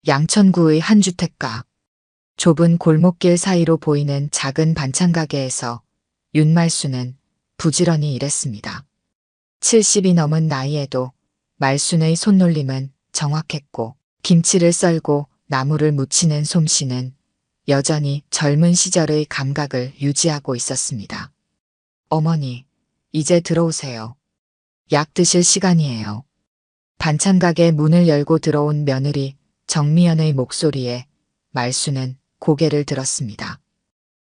양천구의 한 주택가. 좁은 골목길 사이로 보이는 작은 반찬 가게에서 윤말순은 부지런히 일했습니다. 70이 넘은 나이에도 말순의 손놀림은 정확했고 김치를 썰고 나무를 묻히는 솜씨는 여전히 젊은 시절의 감각을 유지하고 있었습니다. 어머니, 이제 들어오세요. 약 드실 시간이에요. 반찬 가게 문을 열고 들어온 며느리 정미연의 목소리에 말순은 고개를 들었습니다.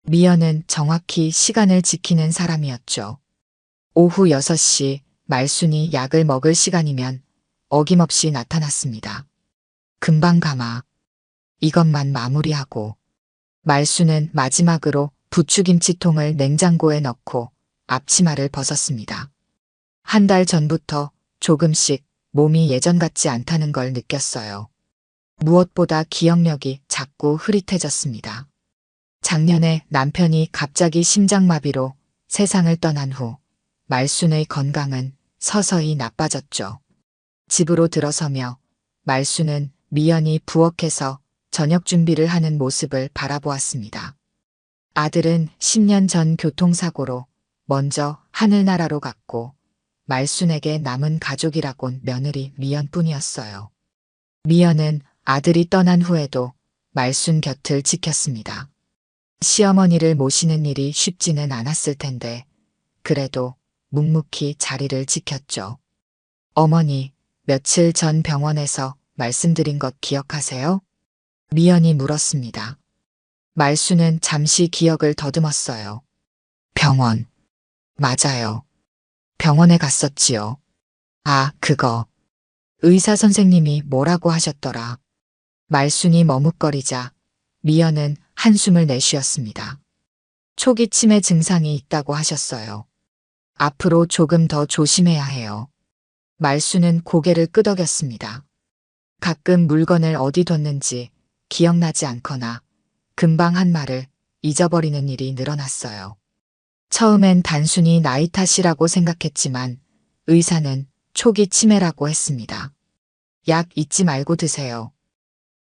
미연은 정확히 시간을 지키는 사람이었죠. 오후 6시 말순이 약을 먹을 시간이면 어김없이 나타났습니다. 금방 가마. 이것만 마무리하고. 말순은 마지막으로 부추김치통을 냉장고에 넣고 앞치마를 벗었습니다. 한 달 전부터 조금씩 몸이 예전 같지 않다는 걸 느꼈어요. 무엇보다 기억력이 자꾸 흐릿해졌습니다. 작년에 남편이 갑자기 심장마비로 세상을 떠난 후 말순의 건강은 서서히 나빠졌죠. 집으로 들어서며 말순은 미연이 부엌에서 저녁 준비를 하는 모습을 바라보았습니다. 아들은 10년 전 교통사고로 먼저 하늘나라로 갔고 말순에게 남은 가족이라곤 며느리 미연뿐이었어요. 미연은 아들이 떠난 후에도 말순 곁을 지켰습니다. 시어머니를 모시는 일이 쉽지는 않았을 텐데 그래도 묵묵히 자리를 지켰죠. 어머니, 며칠 전 병원에서 말씀드린 것 기억하세요? 미연이 물었습니다. 말순은 잠시 기억을 더듬었어요. 병원. 맞아요. 병원에 갔었지요. 아, 그거. 의사 선생님이 뭐라고 하셨더라. 말순이 머뭇거리자 미연은 한숨을 내쉬었습니다. 초기 치매 증상이 있다고 하셨어요. 앞으로 조금 더 조심해야 해요. 말순은 고개를 끄덕였습니다. 가끔 물건을 어디 뒀는지 기억나지 않거나 금방 한 말을 잊어버리는 일이 늘어났어요. 처음엔 단순히 나이 탓이라고 생각했지만 의사는 초기 치매라고 했습니다. 약 잊지 말고 드세요.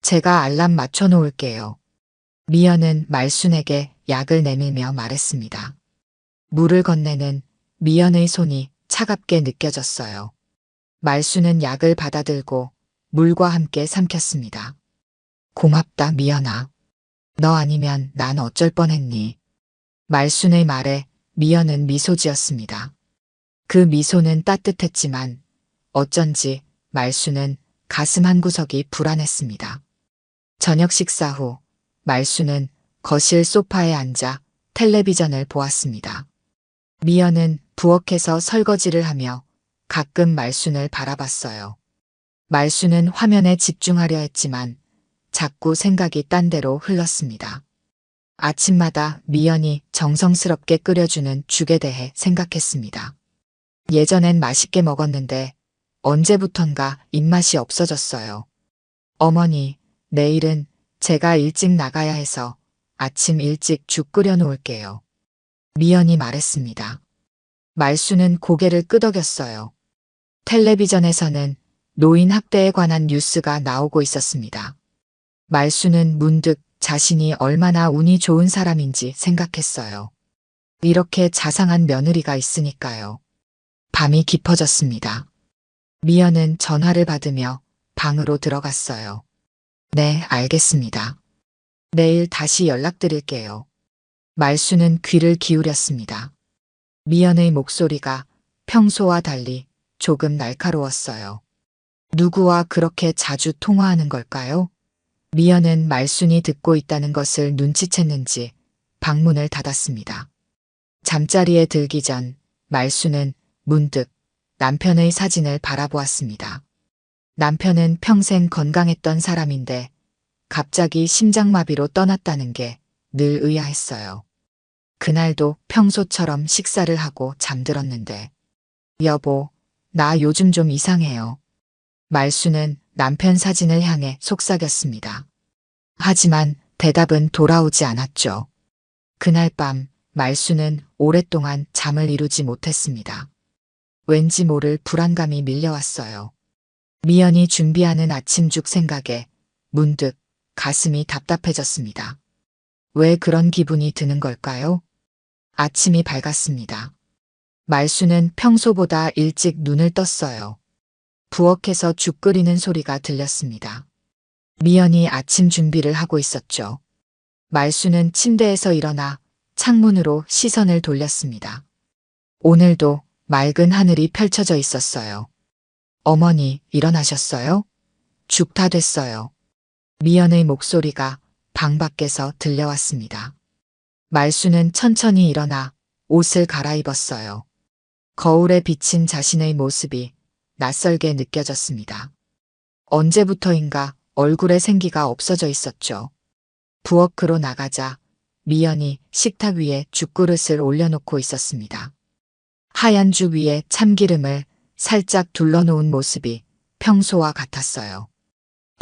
제가 알람 맞춰 놓을게요. 미연은 말순에게 약을 내밀며 말했습니다. 물을 건네는 미연의 손이 차갑게 느껴졌어요. 말순은 약을 받아들고 물과 함께 삼켰습니다. 고맙다, 미연아. 너 아니면 난 어쩔 뻔했니. 말순의 말에 미연은 미소 지었습니다. 그 미소는 따뜻했지만 어쩐지 말순은 가슴 한구석이 불안했습니다. 저녁 식사 후 말순은 거실 소파에 앉아 텔레비전을 보았습니다. 미연은 부엌에서 설거지를 하며 가끔 말순을 바라봤어요. 말순은 화면에 집중하려 했지만 자꾸 생각이 딴 데로 흘렀습니다. 아침마다 미연이 정성스럽게 끓여주는 죽에 대해 생각했습니다. 예전엔 맛있게 먹었는데 언제부턴가 입맛이 없어졌어요. 어머니, 내일은 제가 일찍 나가야 해서 아침 일찍 죽 끓여 놓을게요. 미연이 말했습니다. 말순은 고개를 끄덕였어요. 텔레비전에서는 노인 학대에 관한 뉴스가 나오고 있었습니다. 말순은 문득 자신이 얼마나 운이 좋은 사람인지 생각했어요. 이렇게 자상한 며느리가 있으니까요. 밤이 깊어졌습니다. 미연은 전화를 받으며 방으로 들어갔어요. 네, 알겠습니다. 내일 다시 연락드릴게요. 말순은 귀를 기울였습니다. 미연의 목소리가 평소와 달리 조금 날카로웠어요. 누구와 그렇게 자주 통화하는 걸까요? 미연은 말순이 듣고 있다는 것을 눈치챘는지 방문을 닫았습니다. 잠자리에 들기 전 말순은 문득 남편의 사진을 바라보았습니다. 남편은 평생 건강했던 사람인데 갑자기 심장마비로 떠났다는 게 늘 의아했어요. 그날도 평소처럼 식사를 하고 잠들었는데 여보, 나 요즘 좀 이상해요. 말순은 남편 사진을 향해 속삭였습니다. 하지만 대답은 돌아오지 않았죠. 그날 밤 말순은 오랫동안 잠을 이루지 못했습니다. 왠지 모를 불안감이 밀려왔어요. 미연이 준비하는 아침죽 생각에 문득 가슴이 답답해졌습니다. 왜 그런 기분이 드는 걸까요? 아침이 밝았습니다. 말수는 평소보다 일찍 눈을 떴어요. 부엌에서 죽 끓이는 소리가 들렸습니다. 미연이 아침 준비를 하고 있었죠. 말수는 침대에서 일어나 창문으로 시선을 돌렸습니다. 오늘도 맑은 하늘이 펼쳐져 있었어요. 어머니, 일어나셨어요? 죽 다 됐어요. 미연의 목소리가 방 밖에서 들려왔습니다. 말수는 천천히 일어나 옷을 갈아입었어요. 거울에 비친 자신의 모습이 낯설게 느껴졌습니다. 언제부터인가 얼굴에 생기가 없어져 있었죠. 부엌으로 나가자 미연이 식탁 위에 죽그릇을 올려놓고 있었습니다. 하얀 죽 위에 참기름을 살짝 둘러놓은 모습이 평소와 같았어요.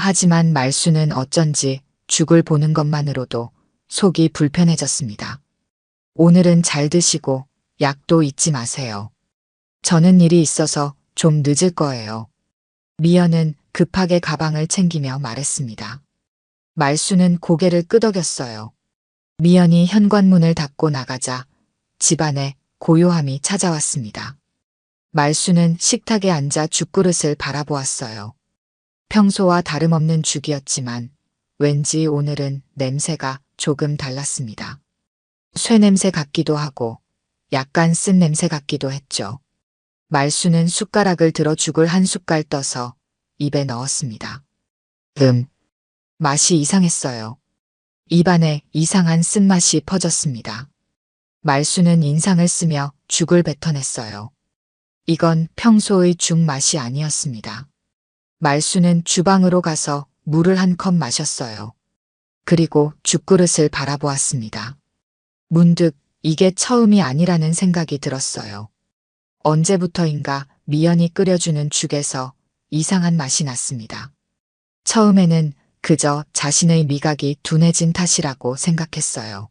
하지만 말수는 어쩐지 죽을 보는 것만으로도 속이 불편해졌습니다. 오늘은 잘 드시고 약도 잊지 마세요. 저는 일이 있어서 좀 늦을 거예요. 미연은 급하게 가방을 챙기며 말했습니다. 말수는 고개를 끄덕였어요. 미연이 현관문을 닫고 나가자 집안에 고요함이 찾아왔습니다. 말수는 식탁에 앉아 죽그릇을 바라보았어요. 평소와 다름없는 죽이었지만 왠지 오늘은 냄새가 조금 달랐습니다. 쇠 냄새 같기도 하고 약간 쓴 냄새 같기도 했죠. 말수는 숟가락을 들어 죽을 한 숟갈 떠서 입에 넣었습니다. 맛이 이상했어요. 입안에 이상한 쓴맛이 퍼졌습니다. 말수는 인상을 쓰며 죽을 뱉어냈어요. 이건 평소의 죽 맛이 아니었습니다. 말수는 주방으로 가서 물을 한 컵 마셨어요. 그리고 죽그릇을 바라보았습니다. 문득 이게 처음이 아니라는 생각이 들었어요. 언제부터인가 미연이 끓여주는 죽에서 이상한 맛이 났습니다. 처음에는 그저 자신의 미각이 둔해진 탓이라고 생각했어요.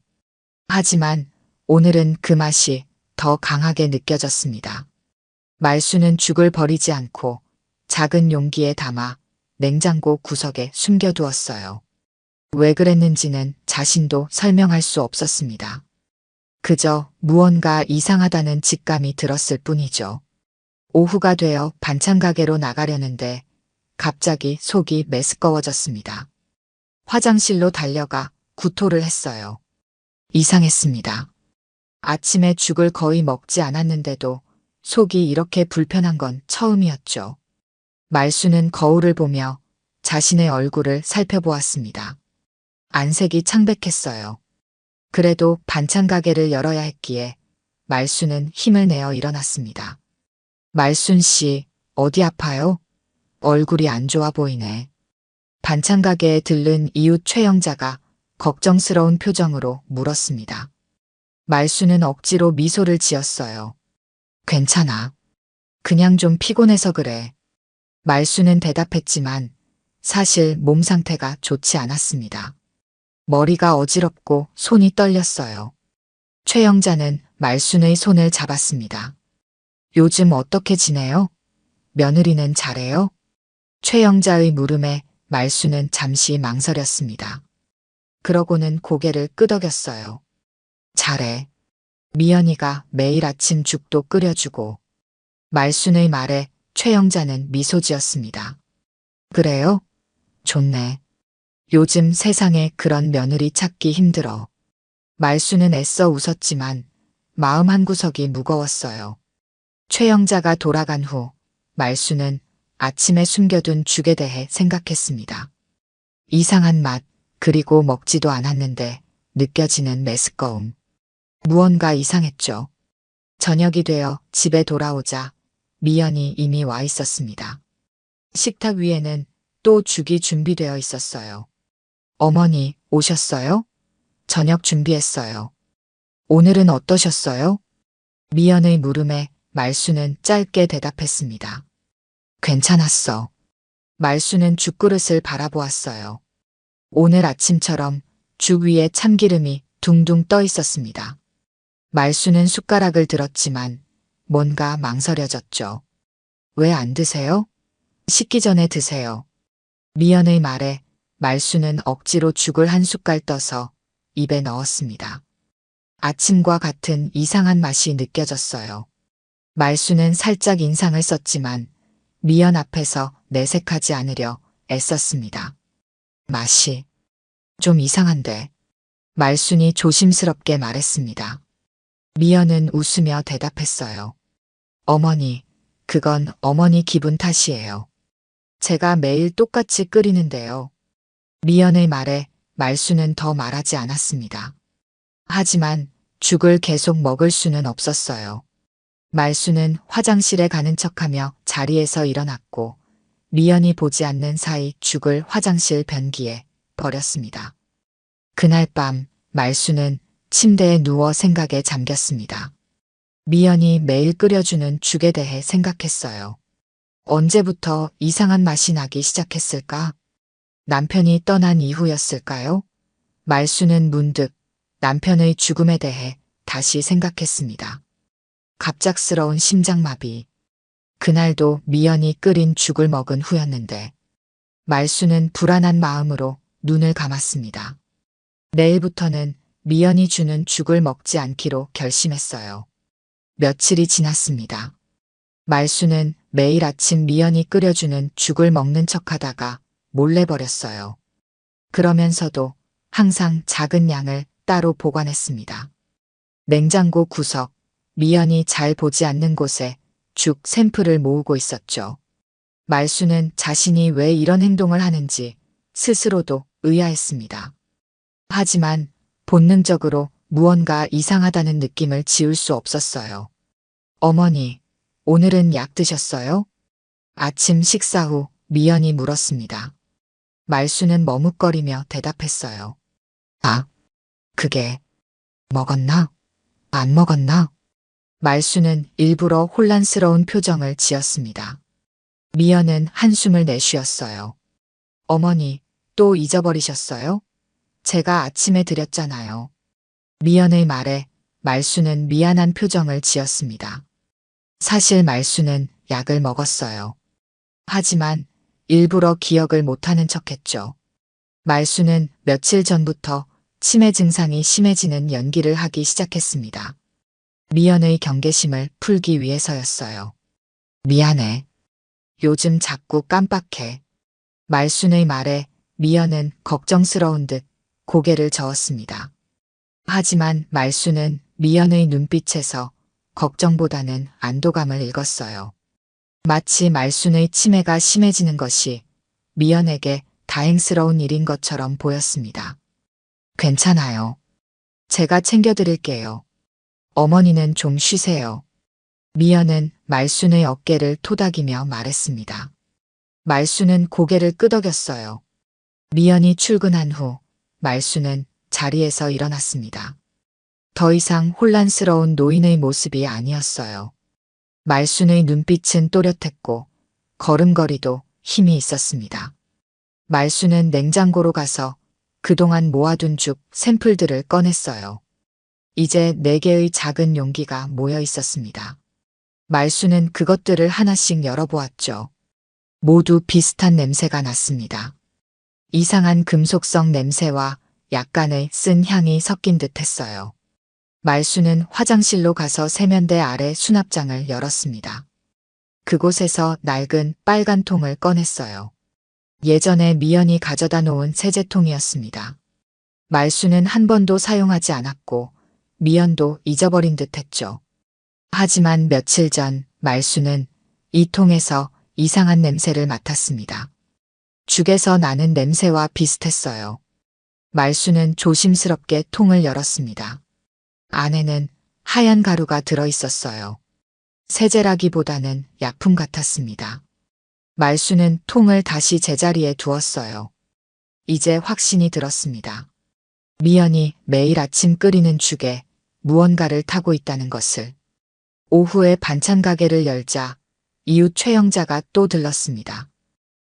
하지만 오늘은 그 맛이 더 강하게 느껴졌습니다. 말수는 죽을 버리지 않고 작은 용기에 담아 냉장고 구석에 숨겨두었어요. 왜 그랬는지는 자신도 설명할 수 없었습니다. 그저 무언가 이상하다는 직감이 들었을 뿐이죠. 오후가 되어 반찬 가게로 나가려는데 갑자기 속이 메스꺼워졌습니다. 화장실로 달려가 구토를 했어요. 이상했습니다. 아침에 죽을 거의 먹지 않았는데도 속이 이렇게 불편한 건 처음이었죠. 말수는 거울을 보며 자신의 얼굴을 살펴보았습니다. 안색이 창백했어요. 그래도 반찬 가게를 열어야 했기에 말수는 힘을 내어 일어났습니다. 말순 씨, 어디 아파요? 얼굴이 안 좋아 보이네. 반찬 가게에 들른 이웃 최영자가 걱정스러운 표정으로 물었습니다. 말수는 억지로 미소를 지었어요. 괜찮아. 그냥 좀 피곤해서 그래. 말수는 대답했지만 사실 몸 상태가 좋지 않았습니다. 머리가 어지럽고 손이 떨렸어요. 최영자는 말순의 손을 잡았습니다. 요즘 어떻게 지내요? 며느리는 잘해요? 최영자의 물음에 말수는 잠시 망설였습니다. 그러고는 고개를 끄덕였어요. 잘해. 미연이가 매일 아침 죽도 끓여주고. 말순의 말에 최영자는 미소 지었습니다. 그래요? 좋네. 요즘 세상에 그런 며느리 찾기 힘들어. 말수는 애써 웃었지만 마음 한구석이 무거웠어요. 최영자가 돌아간 후 말수는 아침에 숨겨둔 죽에 대해 생각했습니다. 이상한 맛, 그리고 먹지도 않았는데 느껴지는 메스꺼움. 무언가 이상했죠. 저녁이 되어 집에 돌아오자 미연이 이미 와 있었습니다. 식탁 위에는 또 죽이 준비되어 있었어요. 어머니, 오셨어요? 저녁 준비했어요. 오늘은 어떠셨어요? 미연의 물음에 말수는 짧게 대답했습니다. 괜찮았어. 말수는 죽그릇을 바라보았어요. 오늘 아침처럼 죽 위에 참기름이 둥둥 떠 있었습니다. 말수는 숟가락을 들었지만 뭔가 망설여졌죠. 왜 안 드세요? 식기 전에 드세요. 미연의 말에 말수는 억지로 죽을 한 숟갈 떠서 입에 넣었습니다. 아침과 같은 이상한 맛이 느껴졌어요. 말수는 살짝 인상을 썼지만 미연 앞에서 내색하지 않으려 애썼습니다. 맛이 좀 이상한데. 말순이 조심스럽게 말했습니다. 미연은 웃으며 대답했어요. 어머니, 그건 어머니 기분 탓이에요. 제가 매일 똑같이 끓이는데요. 미연의 말에 말수는 더 말하지 않았습니다. 하지만 죽을 계속 먹을 수는 없었어요. 말수는 화장실에 가는 척하며 자리에서 일어났고 미연이 보지 않는 사이 죽을 화장실 변기에 버렸습니다. 그날 밤 말수는 침대에 누워 생각에 잠겼습니다. 미연이 매일 끓여주는 죽에 대해 생각했어요. 언제부터 이상한 맛이 나기 시작했을까? 남편이 떠난 이후였을까요? 말수는 문득 남편의 죽음에 대해 다시 생각했습니다. 갑작스러운 심장마비. 그날도 미연이 끓인 죽을 먹은 후였는데 말수는 불안한 마음으로 눈을 감았습니다. 내일부터는 미연이 주는 죽을 먹지 않기로 결심했어요. 며칠이 지났습니다. 말수는 매일 아침 미연이 끓여주는 죽을 먹는 척하다가 몰래 버렸어요. 그러면서도 항상 작은 양을 따로 보관했습니다. 냉장고 구석, 미연이 잘 보지 않는 곳에 죽 샘플을 모으고 있었죠. 말수는 자신이 왜 이런 행동을 하는지 스스로도 의아했습니다. 하지만 본능적으로 무언가 이상하다는 느낌을 지울 수 없었어요. 어머니, 오늘은 약 드셨어요? 아침 식사 후 미연이 물었습니다. 말수는 머뭇거리며 대답했어요. 아, 그게 먹었나? 안 먹었나? 말수는 일부러 혼란스러운 표정을 지었습니다. 미연은 한숨을 내쉬었어요. 어머니, 또 잊어버리셨어요? 제가 아침에 드렸잖아요. 미연의 말에 말수는 미안한 표정을 지었습니다. 사실 말수는 약을 먹었어요. 하지만 일부러 기억을 못하는 척했죠. 말수는 며칠 전부터 치매 증상이 심해지는 연기를 하기 시작했습니다. 미연의 경계심을 풀기 위해서였어요. 미안해. 요즘 자꾸 깜빡해. 말순의 말에 미연은 걱정스러운 듯 고개를 저었습니다. 하지만 말순은 미연의 눈빛에서 걱정보다는 안도감을 읽었어요. 마치 말순의 치매가 심해지는 것이 미연에게 다행스러운 일인 것처럼 보였습니다. 괜찮아요. 제가 챙겨드릴게요. 어머니는 좀 쉬세요. 미연은 말순의 어깨를 토닥이며 말했습니다. 말순은 고개를 끄덕였어요. 미연이 출근한 후 말순은 자리에서 일어났습니다. 더 이상 혼란스러운 노인의 모습이 아니었어요. 말순의 눈빛은 또렷했고 걸음걸이도 힘이 있었습니다. 말순은 냉장고로 가서 그동안 모아둔 죽 샘플들을 꺼냈어요. 이제 4개의 작은 용기가 모여 있었습니다. 말순은 그것들을 하나씩 열어보았죠. 모두 비슷한 냄새가 났습니다. 이상한 금속성 냄새와 약간의 쓴 향이 섞인 듯 했어요. 말순은 화장실로 가서 세면대 아래 수납장을 열었습니다. 그곳에서 낡은 빨간 통을 꺼냈어요. 예전에 미연이 가져다 놓은 세제통이었습니다. 말순은 한 번도 사용하지 않았고 미연도 잊어버린 듯 했죠. 하지만 며칠 전 말순은 이 통에서 이상한 냄새를 맡았습니다. 죽에서 나는 냄새와 비슷했어요. 말순은 조심스럽게 통을 열었습니다. 안에는 하얀 가루가 들어 있었어요. 세제라기보다는 약품 같았습니다. 말순은 통을 다시 제자리에 두었어요. 이제 확신이 들었습니다. 미연이 매일 아침 끓이는 죽에 무언가를 타고 있다는 것을. 오후에 반찬 가게를 열자 이웃 최영자가 또 들렀습니다.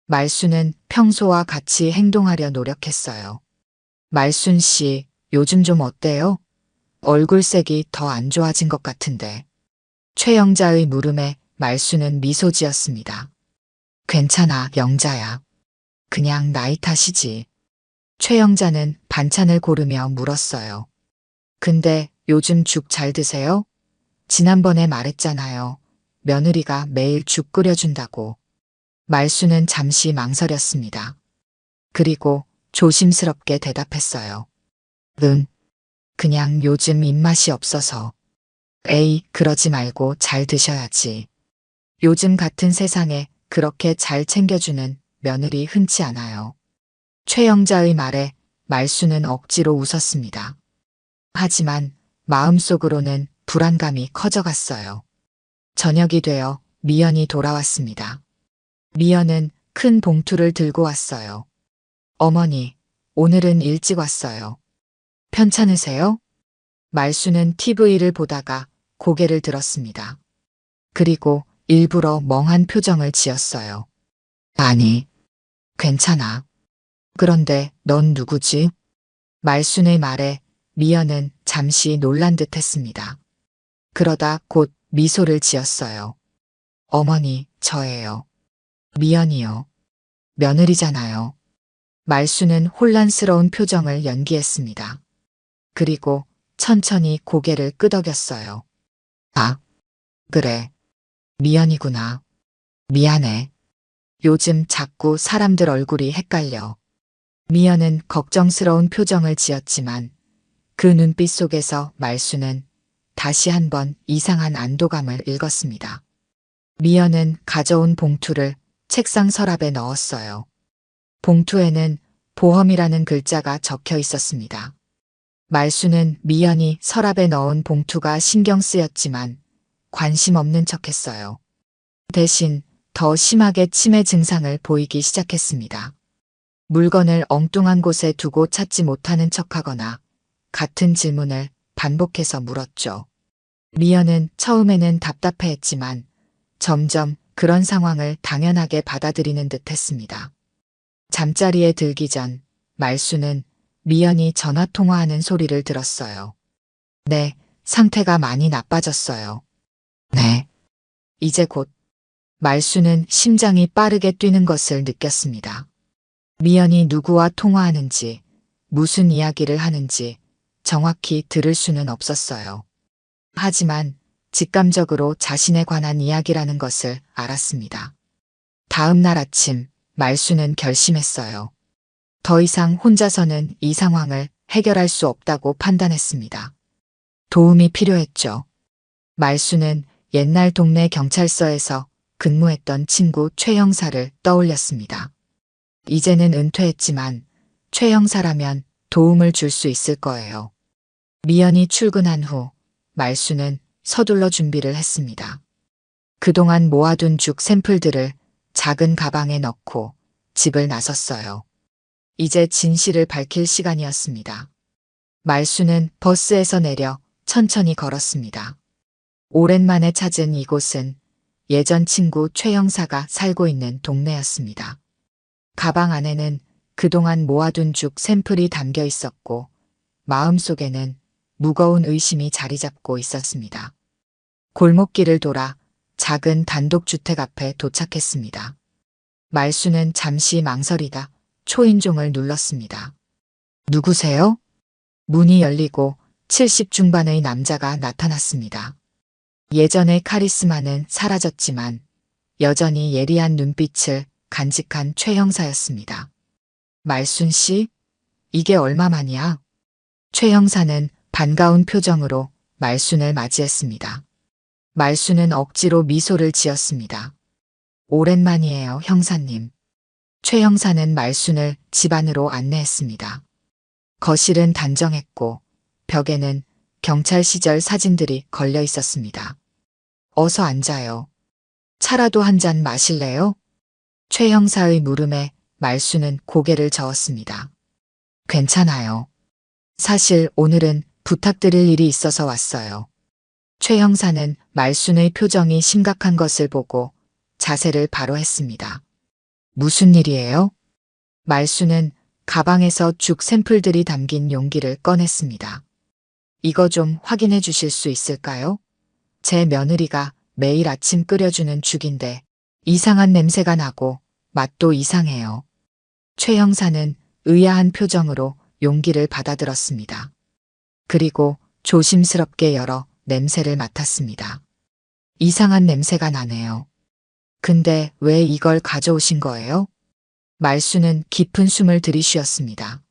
말순은 평소와 같이 행동하려 노력했어요. 말순 씨, 요즘 좀 어때요? 얼굴색이 더 안 좋아진 것 같은데. 최영자의 물음에 말순은 미소 지었습니다. 괜찮아, 영자야. 그냥 나이 탓이지. 최 형사는 반찬을 고르며 물었어요. 근데 요즘 죽 잘 드세요? 지난번에 말했잖아요. 며느리가 매일 죽 끓여준다고. 말수는 잠시 망설였습니다. 그리고 조심스럽게 대답했어요. 응, 그냥 요즘 입맛이 없어서. 에이, 그러지 말고 잘 드셔야지. 요즘 같은 세상에 그렇게 잘 챙겨주는 며느리 흔치 않아요. 최 형자의 말에 말수는 억지로 웃었습니다. 하지만 마음속으로는 불안감이 커져갔어요. 저녁이 되어 미연이 돌아왔습니다. 미연은 큰 봉투를 들고 왔어요. 어머니, 오늘은 일찍 왔어요. 편찮으세요? 말수는 TV를 보다가 고개를 들었습니다. 그리고 일부러 멍한 표정을 지었어요. 아니, 괜찮아. 그런데 넌 누구지? 말순의 말에 미연은 잠시 놀란 듯 했습니다. 그러다 곧 미소를 지었어요. 어머니, 저예요. 미연이요. 며느리잖아요. 말수는 혼란스러운 표정을 연기했습니다. 그리고 천천히 고개를 끄덕였어요. 아, 그래. 미연이구나. 미안해. 요즘 자꾸 사람들 얼굴이 헷갈려. 미연은 걱정스러운 표정을 지었지만 그 눈빛 속에서 말수는 다시 한번 이상한 안도감을 읽었습니다. 미연은 가져온 봉투를 책상 서랍에 넣었어요. 봉투에는 보험이라는 글자가 적혀 있었습니다. 말수는 미연이 서랍에 넣은 봉투가 신경 쓰였지만 관심 없는 척했어요. 대신 더 심하게 치매 증상을 보이기 시작했습니다. 물건을 엉뚱한 곳에 두고 찾지 못하는 척하거나 같은 질문을 반복해서 물었죠. 미연은 처음에는 답답해했지만 점점 그런 상황을 당연하게 받아들이는 듯 했습니다. 잠자리에 들기 전 말수는 미연이 전화 통화하는 소리를 들었어요. 네, 상태가 많이 나빠졌어요. 네. 이제 곧. 말수는 심장이 빠르게 뛰는 것을 느꼈습니다. 미연이 누구와 통화하는지, 무슨 이야기를 하는지 정확히 들을 수는 없었어요. 하지만 직감적으로 자신에 관한 이야기라는 것을 알았습니다. 다음 날 아침, 말수는 결심했어요. 더 이상 혼자서는 이 상황을 해결할 수 없다고 판단했습니다. 도움이 필요했죠. 말수는 옛날 동네 경찰서에서 근무했던 친구 최 형사를 떠올렸습니다. 이제는 은퇴했지만 최 형사라면 도움을 줄 수 있을 거예요. 미연이 출근한 후 말수는 서둘러 준비를 했습니다. 그동안 모아둔 죽 샘플들을 작은 가방에 넣고 집을 나섰어요. 이제 진실을 밝힐 시간이었습니다. 말수는 버스에서 내려 천천히 걸었습니다. 오랜만에 찾은 이곳은 예전 친구 최 형사가 살고 있는 동네였습니다. 가방 안에는 그동안 모아둔 죽 샘플이 담겨 있었고 마음속에는 무거운 의심이 자리 잡고 있었습니다. 골목길을 돌아 작은 단독주택 앞에 도착했습니다. 말수는 잠시 망설이다 초인종을 눌렀습니다. 누구세요? 문이 열리고 70 중반의 남자가 나타났습니다. 예전의 카리스마는 사라졌지만 여전히 예리한 눈빛을 간직한 최 형사였습니다. 말순 씨, 이게 얼마만이야? 최 형사는 반가운 표정으로 말순을 맞이했습니다. 말순은 억지로 미소를 지었습니다. 오랜만이에요, 형사님. 최 형사는 말순을 집 안으로 안내했습니다. 거실은 단정했고 벽에는 경찰 시절 사진들이 걸려 있었습니다. 어서 앉아요. 차라도 한 잔 마실래요? 최 형사의 물음에 말수는 고개를 저었습니다. 괜찮아요. 사실 오늘은 부탁드릴 일이 있어서 왔어요. 최 형사는 말순의 표정이 심각한 것을 보고 자세를 바로 했습니다. 무슨 일이에요? 말수는 가방에서 죽 샘플들이 담긴 용기를 꺼냈습니다. 이거 좀 확인해 주실 수 있을까요? 제 며느리가 매일 아침 끓여주는 죽인데 이상한 냄새가 나고 맛도 이상해요. 최 형사는 의아한 표정으로 용기를 받아들었습니다. 그리고 조심스럽게 열어 냄새를 맡았습니다. 이상한 냄새가 나네요. 근데 왜 이걸 가져오신 거예요? 말수는 깊은 숨을 들이쉬었습니다.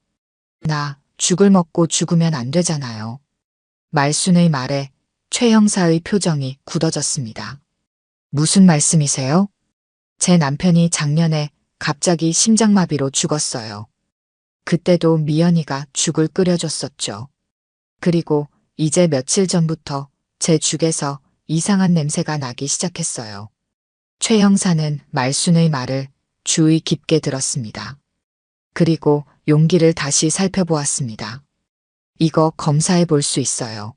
나 죽을 먹고 죽으면 안 되잖아요. 말순의 말에 최 형사의 표정이 굳어졌습니다. 무슨 말씀이세요? 제 남편이 작년에 갑자기 심장마비로 죽었어요. 그때도 미연이가 죽을 끓여줬었죠. 그리고 이제 며칠 전부터 제 죽에서 이상한 냄새가 나기 시작했어요. 최 형사는 말순의 말을 주의 깊게 들었습니다. 그리고 용기를 다시 살펴보았습니다. 이거 검사해 볼 수 있어요.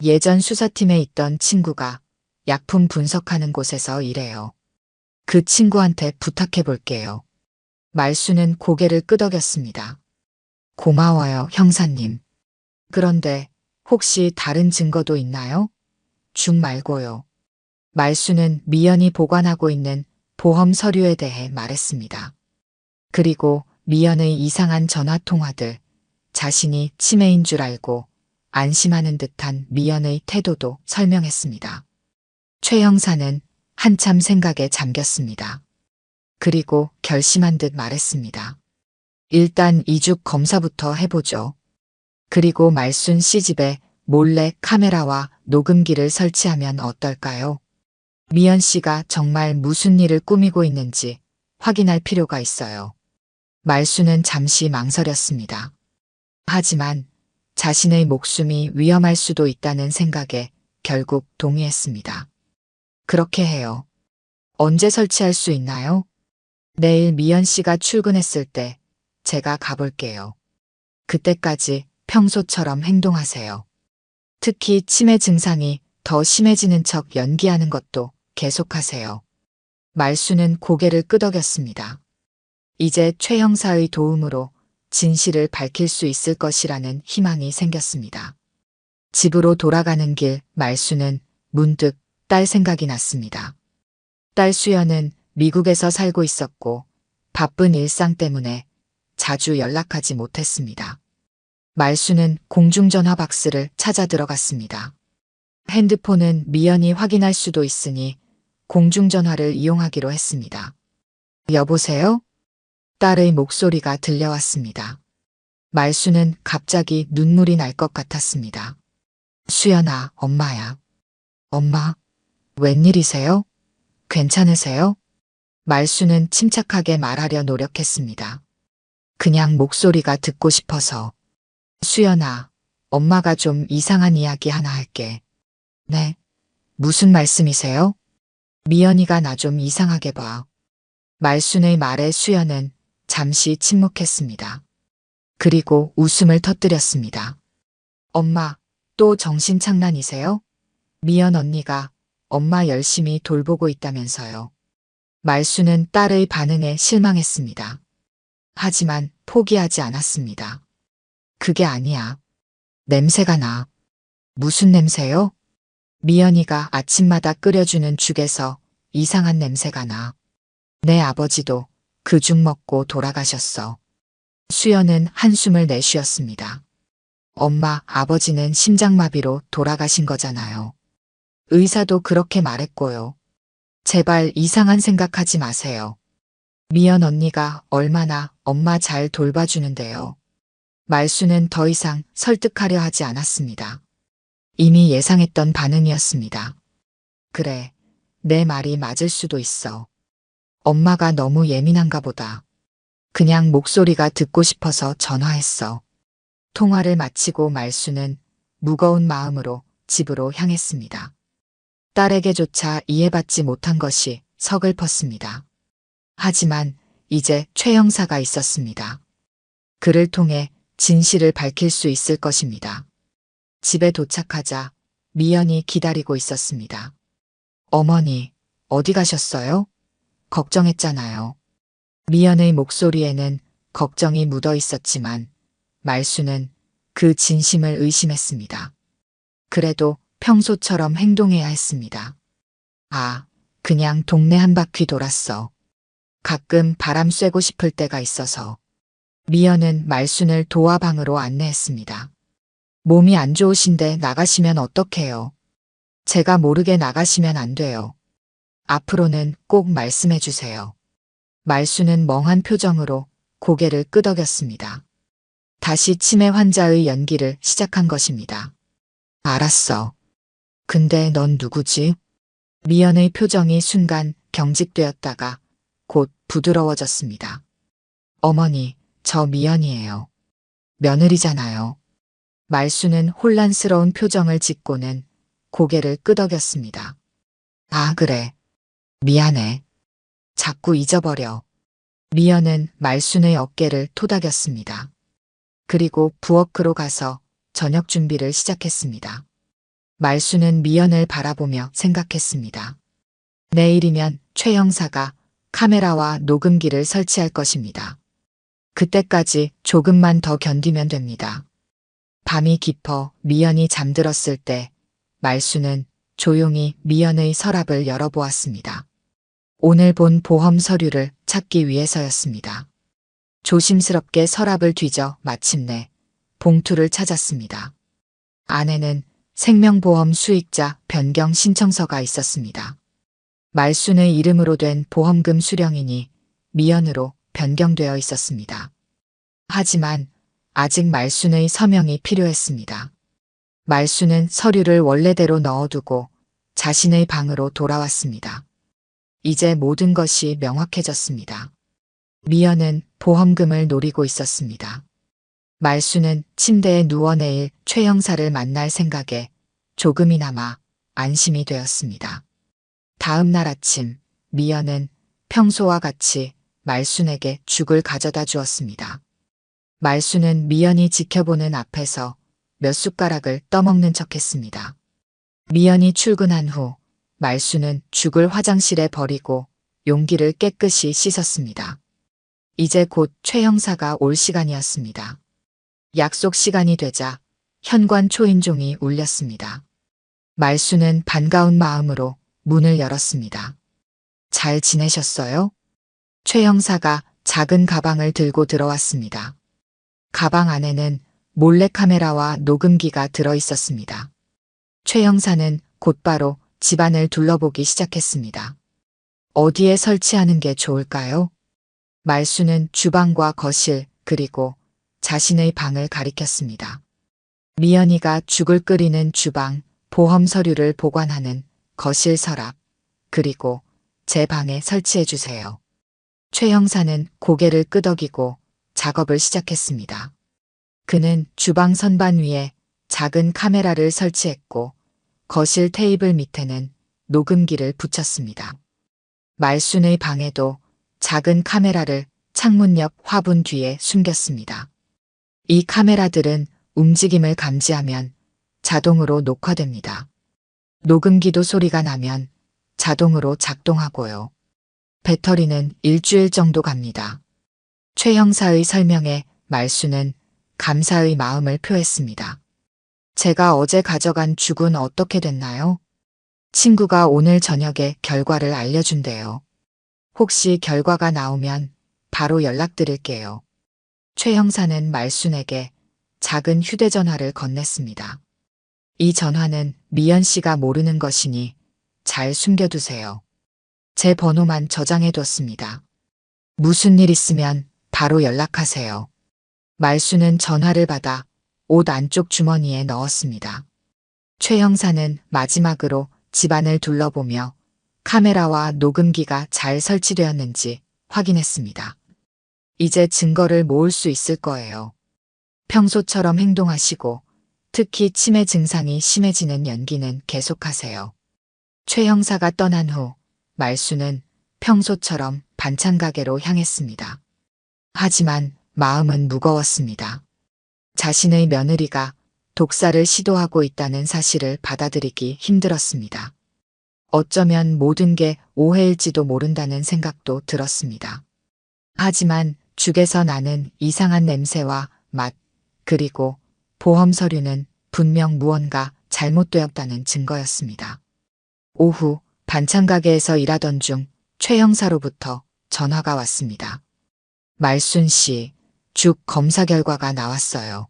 예전 수사팀에 있던 친구가 약품 분석하는 곳에서 일해요. 그 친구한테 부탁해 볼게요. 말수는 고개를 끄덕였습니다. 고마워요, 형사님. 그런데 혹시 다른 증거도 있나요? 죽 말고요. 말수는 미연이 보관하고 있는 보험 서류에 대해 말했습니다. 그리고 미연의 이상한 전화 통화들, 자신이 치매인 줄 알고 안심하는 듯한 미연의 태도도 설명했습니다. 최 형사는 한참 생각에 잠겼습니다. 그리고 결심한 듯 말했습니다. 일단 이죽 검사부터 해보죠. 그리고 말순 씨 집에 몰래 카메라와 녹음기를 설치하면 어떨까요? 미연 씨가 정말 무슨 일을 꾸미고 있는지 확인할 필요가 있어요. 말순은 잠시 망설였습니다. 하지만 자신의 목숨이 위험할 수도 있다는 생각에 결국 동의했습니다. 그렇게 해요. 언제 설치할 수 있나요? 내일 미연 씨가 출근했을 때 제가 가볼게요. 그때까지 평소처럼 행동하세요. 특히 치매 증상이 더 심해지는 척 연기하는 것도 계속하세요. 말수는 고개를 끄덕였습니다. 이제 최 형사의 도움으로 진실을 밝힐 수 있을 것이라는 희망이 생겼습니다. 집으로 돌아가는 길 말수는 문득 딸 생각이 났습니다. 딸 수연은 미국에서 살고 있었고 바쁜 일상 때문에 자주 연락하지 못했습니다. 말수는 공중전화 박스를 찾아 들어갔습니다. 핸드폰은 미연이 확인할 수도 있으니 공중전화를 이용하기로 했습니다. 여보세요? 딸의 목소리가 들려왔습니다. 말수는 갑자기 눈물이 날 것 같았습니다. 수연아, 엄마야. 엄마, 웬일이세요? 괜찮으세요? 말수는 침착하게 말하려 노력했습니다. 그냥 목소리가 듣고 싶어서. 수연아, 엄마가 좀 이상한 이야기 하나 할게. 네? 무슨 말씀이세요? 미연이가 나 좀 이상하게 봐. 말순의 말에 수연은 잠시 침묵했습니다. 그리고 웃음을 터뜨렸습니다. 엄마, 또 정신장난이세요? 미연 언니가 엄마 열심히 돌보고 있다면서요. 말수는 딸의 반응에 실망했습니다. 하지만 포기하지 않았습니다. 그게 아니야. 냄새가 나. 무슨 냄새요? 미연이가 아침마다 끓여주는 죽에서 이상한 냄새가 나. 내 아버지도 그 죽 먹고 돌아가셨어. 수연은 한숨을 내쉬었습니다. 엄마, 아버지는 심장마비로 돌아가신 거잖아요. 의사도 그렇게 말했고요. 제발 이상한 생각하지 마세요. 미연 언니가 얼마나 엄마 잘 돌봐주는데요. 말수는 더 이상 설득하려 하지 않았습니다. 이미 예상했던 반응이었습니다. 그래, 내 말이 맞을 수도 있어. 엄마가 너무 예민한가 보다. 그냥 목소리가 듣고 싶어서 전화했어. 통화를 마치고 말수는 무거운 마음으로 집으로 향했습니다. 딸에게조차 이해받지 못한 것이 서글펐습니다. 하지만 이제 최 형사가 있었습니다. 그를 통해 진실을 밝힐 수 있을 것입니다. 집에 도착하자 미연이 기다리고 있었습니다. 어머니, 어디 가셨어요? 걱정했잖아요. 미연의 목소리에는 걱정이 묻어 있었지만 말수는 그 진심을 의심했습니다. 그래도 평소처럼 행동해야 했습니다. 아, 그냥 동네 한 바퀴 돌았어. 가끔 바람 쐬고 싶을 때가 있어서. 미연은 말순을 도화 방으로 안내했습니다. 몸이 안 좋으신데 나가시면 어떡해요? 제가 모르게 나가시면 안 돼요. 앞으로는 꼭 말씀해 주세요. 말순은 멍한 표정으로 고개를 끄덕였습니다. 다시 치매 환자의 연기를 시작한 것입니다. 알았어. 근데 넌 누구지? 미연의 표정이 순간 경직되었다가 곧 부드러워졌습니다. 어머니, 저 미연이에요. 며느리잖아요. 말순은 혼란스러운 표정을 짓고는 고개를 끄덕였습니다. 아, 그래. 미안해. 자꾸 잊어버려. 미연은 말순의 어깨를 토닥였습니다. 그리고 부엌으로 가서 저녁 준비를 시작했습니다. 말순은 미연을 바라보며 생각했습니다. 내일이면 최 형사가 카메라와 녹음기를 설치할 것입니다. 그때까지 조금만 더 견디면 됩니다. 밤이 깊어 미연이 잠들었을 때 말순은 조용히 미연의 서랍을 열어보았습니다. 오늘 본 보험 서류를 찾기 위해서였습니다. 조심스럽게 서랍을 뒤져 마침내 봉투를 찾았습니다. 안에는 생명보험 수익자 변경 신청서가 있었습니다. 말순의 이름으로 된 보험금 수령인이 미연으로 변경되어 있었습니다. 하지만 아직 말순의 서명이 필요했습니다. 말순은 서류를 원래대로 넣어두고 자신의 방으로 돌아왔습니다. 이제 모든 것이 명확해졌습니다. 미연은 보험금을 노리고 있었습니다. 말순은 침대에 누워 내일 최 형사를 만날 생각에 조금이나마 안심이 되었습니다. 다음 날 아침 미연은 평소와 같이 말순에게 죽을 가져다 주었습니다. 말순은 미연이 지켜보는 앞에서 몇 숟가락을 떠먹는 척했습니다. 미연이 출근한 후 말순은 죽을 화장실에 버리고 용기를 깨끗이 씻었습니다. 이제 곧 최 형사가 올 시간이었습니다. 약속 시간이 되자 현관 초인종이 울렸습니다. 말순은 반가운 마음으로 문을 열었습니다. 잘 지내셨어요? 최 형사가 작은 가방을 들고 들어왔습니다. 가방 안에는 몰래카메라와 녹음기가 들어 있었습니다. 최 형사는 곧바로 집안을 둘러보기 시작했습니다. 어디에 설치하는 게 좋을까요? 말순은 주방과 거실 그리고 자신의 방을 가리켰습니다. 미연이가 죽을 끓이는 주방, 보험 서류를 보관하는 거실 서랍, 그리고 제 방에 설치해 주세요. 최 형사는 고개를 끄덕이고 작업을 시작했습니다. 그는 주방 선반 위에 작은 카메라를 설치했고 거실 테이블 밑에는 녹음기를 붙였습니다. 말순의 방에도 작은 카메라를 창문 옆 화분 뒤에 숨겼습니다. 이 카메라들은 움직임을 감지하면 자동으로 녹화됩니다. 녹음기도 소리가 나면 자동으로 작동하고요. 배터리는 일주일 정도 갑니다. 최 형사의 설명에 말순은 감사의 마음을 표했습니다. 제가 어제 가져간 죽은 어떻게 됐나요? 친구가 오늘 저녁에 결과를 알려준대요. 혹시 결과가 나오면 바로 연락드릴게요. 최 형사는 말순에게 작은 휴대전화를 건넸습니다. 이 전화는 미연 씨가 모르는 것이니 잘 숨겨두세요. 제 번호만 저장해뒀습니다. 무슨 일 있으면 바로 연락하세요. 말순은 전화를 받아 옷 안쪽 주머니에 넣었습니다. 최 형사는 마지막으로 집안을 둘러보며 카메라와 녹음기가 잘 설치되었는지 확인했습니다. 이제 증거를 모을 수 있을 거예요. 평소처럼 행동하시고 특히 치매 증상이 심해지는 연기는 계속하세요. 최 형사가 떠난 후 말순은 평소처럼 반찬 가게로 향했습니다. 하지만 마음은 무거웠습니다. 자신의 며느리가 독사를 시도하고 있다는 사실을 받아들이기 힘들었습니다. 어쩌면 모든 게 오해일지도 모른다는 생각도 들었습니다. 하지만 죽에서 나는 이상한 냄새와 맛, 그리고 보험 서류는 분명 무언가 잘못되었다는 증거였습니다. 오후 반찬 가게에서 일하던 중 최 형사로부터 전화가 왔습니다. 말순 씨, 죽 검사 결과가 나왔어요.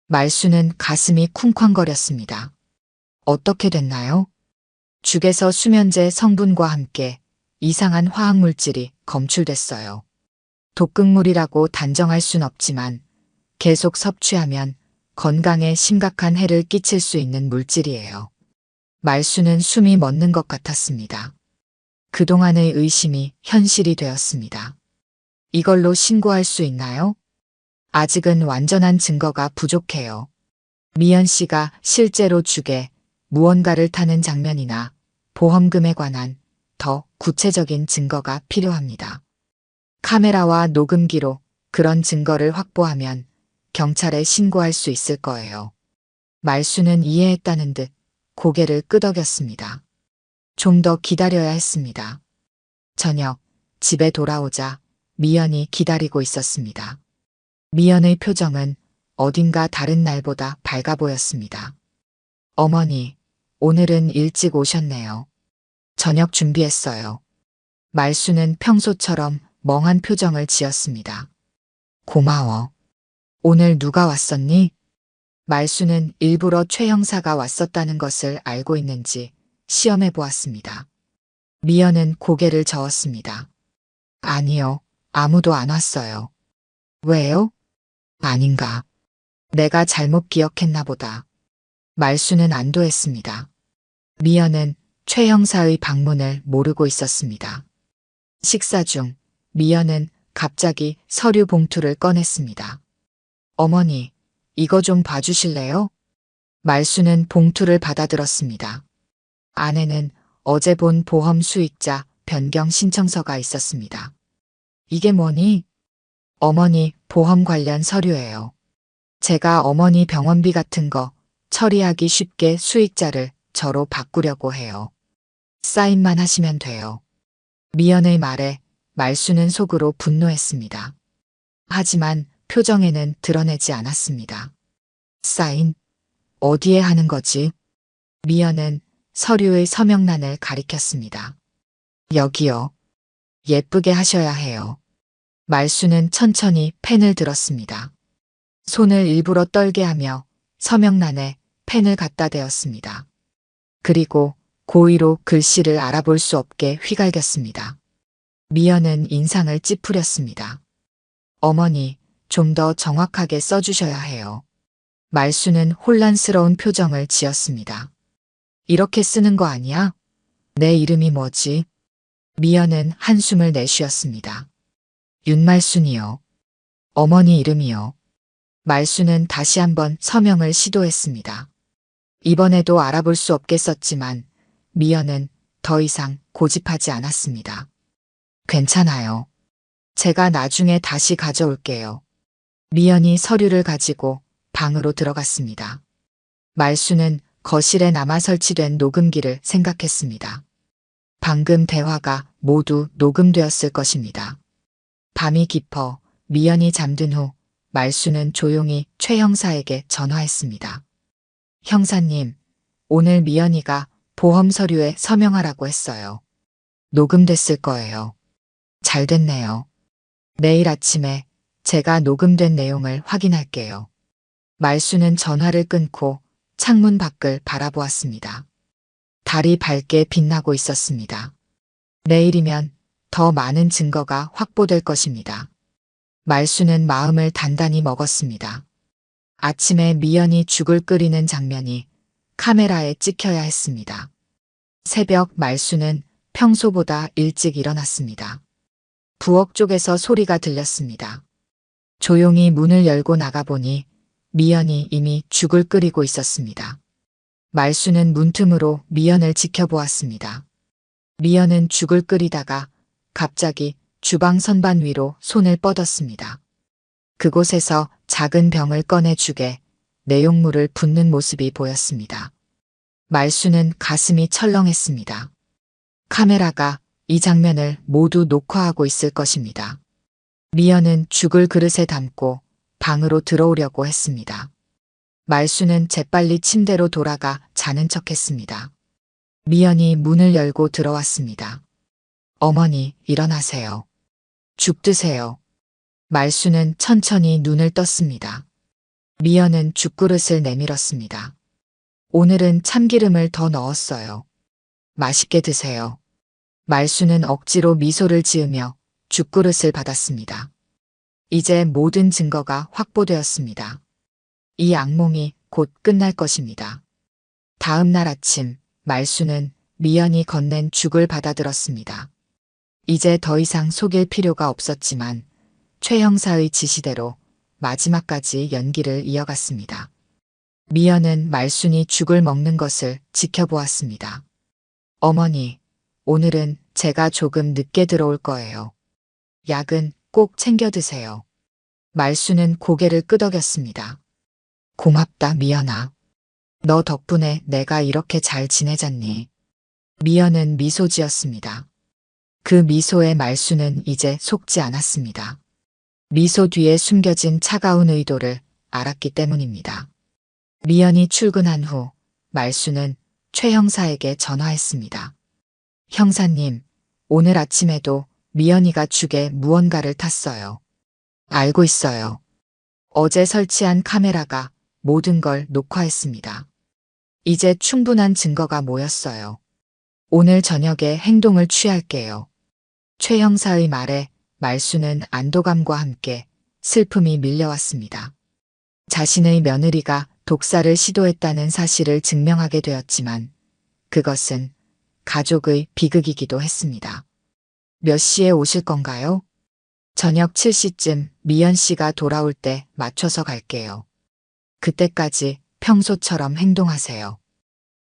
말수는 가슴이 쿵쾅거렸습니다. 어떻게 됐나요? 죽에서 수면제 성분과 함께 이상한 화학물질이 검출됐어요. 독극물이라고 단정할 순 없지만 계속 섭취하면 건강에 심각한 해를 끼칠 수 있는 물질이에요. 말수는 숨이 멎는 것 같았습니다. 그동안의 의심이 현실이 되었습니다. 이걸로 신고할 수 있나요? 아직은 완전한 증거가 부족해요. 미연 씨가 실제로 죽에 무언가를 타는 장면이나 보험금에 관한 더 구체적인 증거가 필요합니다. 카메라와 녹음 기록, 그런 증거를 확보하면 경찰에 신고할 수 있을 거예요. 말수는 이해했다는 듯 고개를 끄덕였습니다. 좀 더 기다려야 했습니다. 저녁, 집에 돌아오자 미연이 기다리고 있었습니다. 미연의 표정은 어딘가 다른 날보다 밝아 보였습니다. 어머니, 오늘은 일찍 오셨네요. 저녁 준비했어요. 말수는 평소처럼 멍한 표정을 지었습니다. 고마워. 오늘 누가 왔었니? 말수는 일부러 최 형사가 왔었다는 것을 알고 있는지 시험해 보았습니다. 미연은 고개를 저었습니다. 아니요, 아무도 안 왔어요. 왜요? 아닌가. 내가 잘못 기억했나 보다. 말수는 안도했습니다. 미연은 최 형사의 방문을 모르고 있었습니다. 식사 중 미연은 갑자기 서류 봉투를 꺼냈습니다. 어머니, 이거 좀 봐주실래요? 말수는 봉투를 받아들었습니다. 안에는 어제 본 보험 수익자 변경 신청서가 있었습니다. 이게 뭐니? 어머니 보험 관련 서류예요. 제가 어머니 병원비 같은 거 처리하기 쉽게 수익자를 저로 바꾸려고 해요. 사인만 하시면 돼요. 미연의 말에 말수는 속으로 분노했습니다. 하지만 표정에는 드러내지 않았습니다. 사인? 어디에 하는 거지? 미연은 서류의 서명란을 가리켰습니다. 여기요. 예쁘게 하셔야 해요. 말수는 천천히 펜을 들었습니다. 손을 일부러 떨게 하며 서명란에 펜을 갖다 대었습니다. 그리고 고의로 글씨를 알아볼 수 없게 휘갈겼습니다. 미연은 인상을 찌푸렸습니다. 어머니, 좀 더 정확하게 써주셔야 해요. 말수는 혼란스러운 표정을 지었습니다. 이렇게 쓰는 거 아니야? 내 이름이 뭐지? 미연은 한숨을 내쉬었습니다. 윤말순이요. 어머니 이름이요. 말수는 다시 한번 서명을 시도했습니다. 이번에도 알아볼 수 없게 썼지만 미연은 더 이상 고집하지 않았습니다. 괜찮아요. 제가 나중에 다시 가져올게요. 미연이 서류를 가지고 방으로 들어갔습니다. 말수는 거실에 남아 설치된 녹음기를 생각했습니다. 방금 대화가 모두 녹음되었을 것입니다. 밤이 깊어 미연이 잠든 후 말수는 조용히 최 형사에게 전화했습니다. 형사님, 오늘 미연이가 보험 서류에 서명하라고 했어요. 녹음됐을 거예요. 잘 됐네요. 내일 아침에 제가 녹음된 내용을 확인할게요. 말수는 전화를 끊고 창문 밖을 바라보았습니다. 달이 밝게 빛나고 있었습니다. 내일이면 더 많은 증거가 확보될 것입니다. 말수는 마음을 단단히 먹었습니다. 아침에 미연이 죽을 끓이는 장면이 카메라에 찍혀야 했습니다. 새벽 말수는 평소보다 일찍 일어났습니다. 부엌 쪽에서 소리가 들렸습니다. 조용히 문을 열고 나가보니 미연이 이미 죽을 끓이고 있었습니다. 말수는 문틈으로 미연을 지켜보았습니다. 미연은 죽을 끓이다가 갑자기 주방 선반 위로 손을 뻗었습니다. 그곳에서 작은 병을 꺼내 죽에 내용물을 붓는 모습이 보였습니다. 말수는 가슴이 철렁했습니다. 카메라가 이 장면을 모두 녹화하고 있을 것입니다. 미연은 죽을 그릇에 담고 방으로 들어오려고 했습니다. 말수는 재빨리 침대로 돌아가 자는 척했습니다. 미연이 문을 열고 들어왔습니다. 어머니, 일어나세요. 죽 드세요. 말수는 천천히 눈을 떴습니다. 미연은 죽그릇을 내밀었습니다. 오늘은 참기름을 더 넣었어요. 맛있게 드세요. 말수는 억지로 미소를 지으며 죽그릇을 받았습니다. 이제 모든 증거가 확보되었습니다. 이 악몽이 곧 끝날 것입니다. 다음 날 아침 말수는 미연이 건넨 죽을 받아들었습니다. 이제 더 이상 속일 필요가 없었지만 최 형사의 지시대로 마지막까지 연기를 이어갔습니다. 미연은 말순이 죽을 먹는 것을 지켜보았습니다. 어머니, 오늘은 제가 조금 늦게 들어올 거예요. 약은 꼭 챙겨 드세요. 말순은 고개를 끄덕였습니다. 고맙다, 미연아. 너 덕분에 내가 이렇게 잘 지내잖니. 미연은 미소 지었습니다. 그 미소의 말수는 이제 속지 않았습니다. 미소 뒤에 숨겨진 차가운 의도를 알았기 때문입니다. 미연이 출근한 후 말수는 최 형사에게 전화했습니다. 형사님, 오늘 아침에도 미연이가 죽에 무언가를 탔어요. 알고 있어요. 어제 설치한 카메라가 모든 걸 녹화했습니다. 이제 충분한 증거가 모였어요. 오늘 저녁에 행동을 취할게요. 최 형사의 말에 말수는 안도감과 함께 슬픔이 밀려왔습니다. 자신의 며느리가 독사를 시도했다는 사실을 증명하게 되었지만 그것은 가족의 비극이기도 했습니다. 몇 시에 오실 건가요? 저녁 7시쯤 미연 씨가 돌아올 때 맞춰서 갈게요. 그때까지 평소처럼 행동하세요.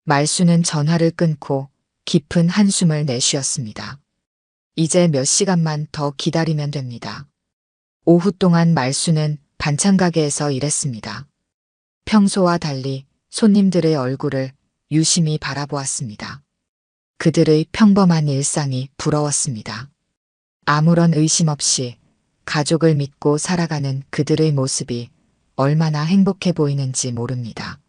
말수는 전화를 끊고 깊은 한숨을 내쉬었습니다. 이제 몇 시간만 더 기다리면 됩니다. 오후 동안 말수는 반찬 가게에서 일했습니다. 평소와 달리 손님들의 얼굴을 유심히 바라보았습니다. 그들의 평범한 일상이 부러웠습니다. 아무런 의심 없이 가족을 믿고 살아가는 그들의 모습이 얼마나 행복해 보이는지 모릅니다.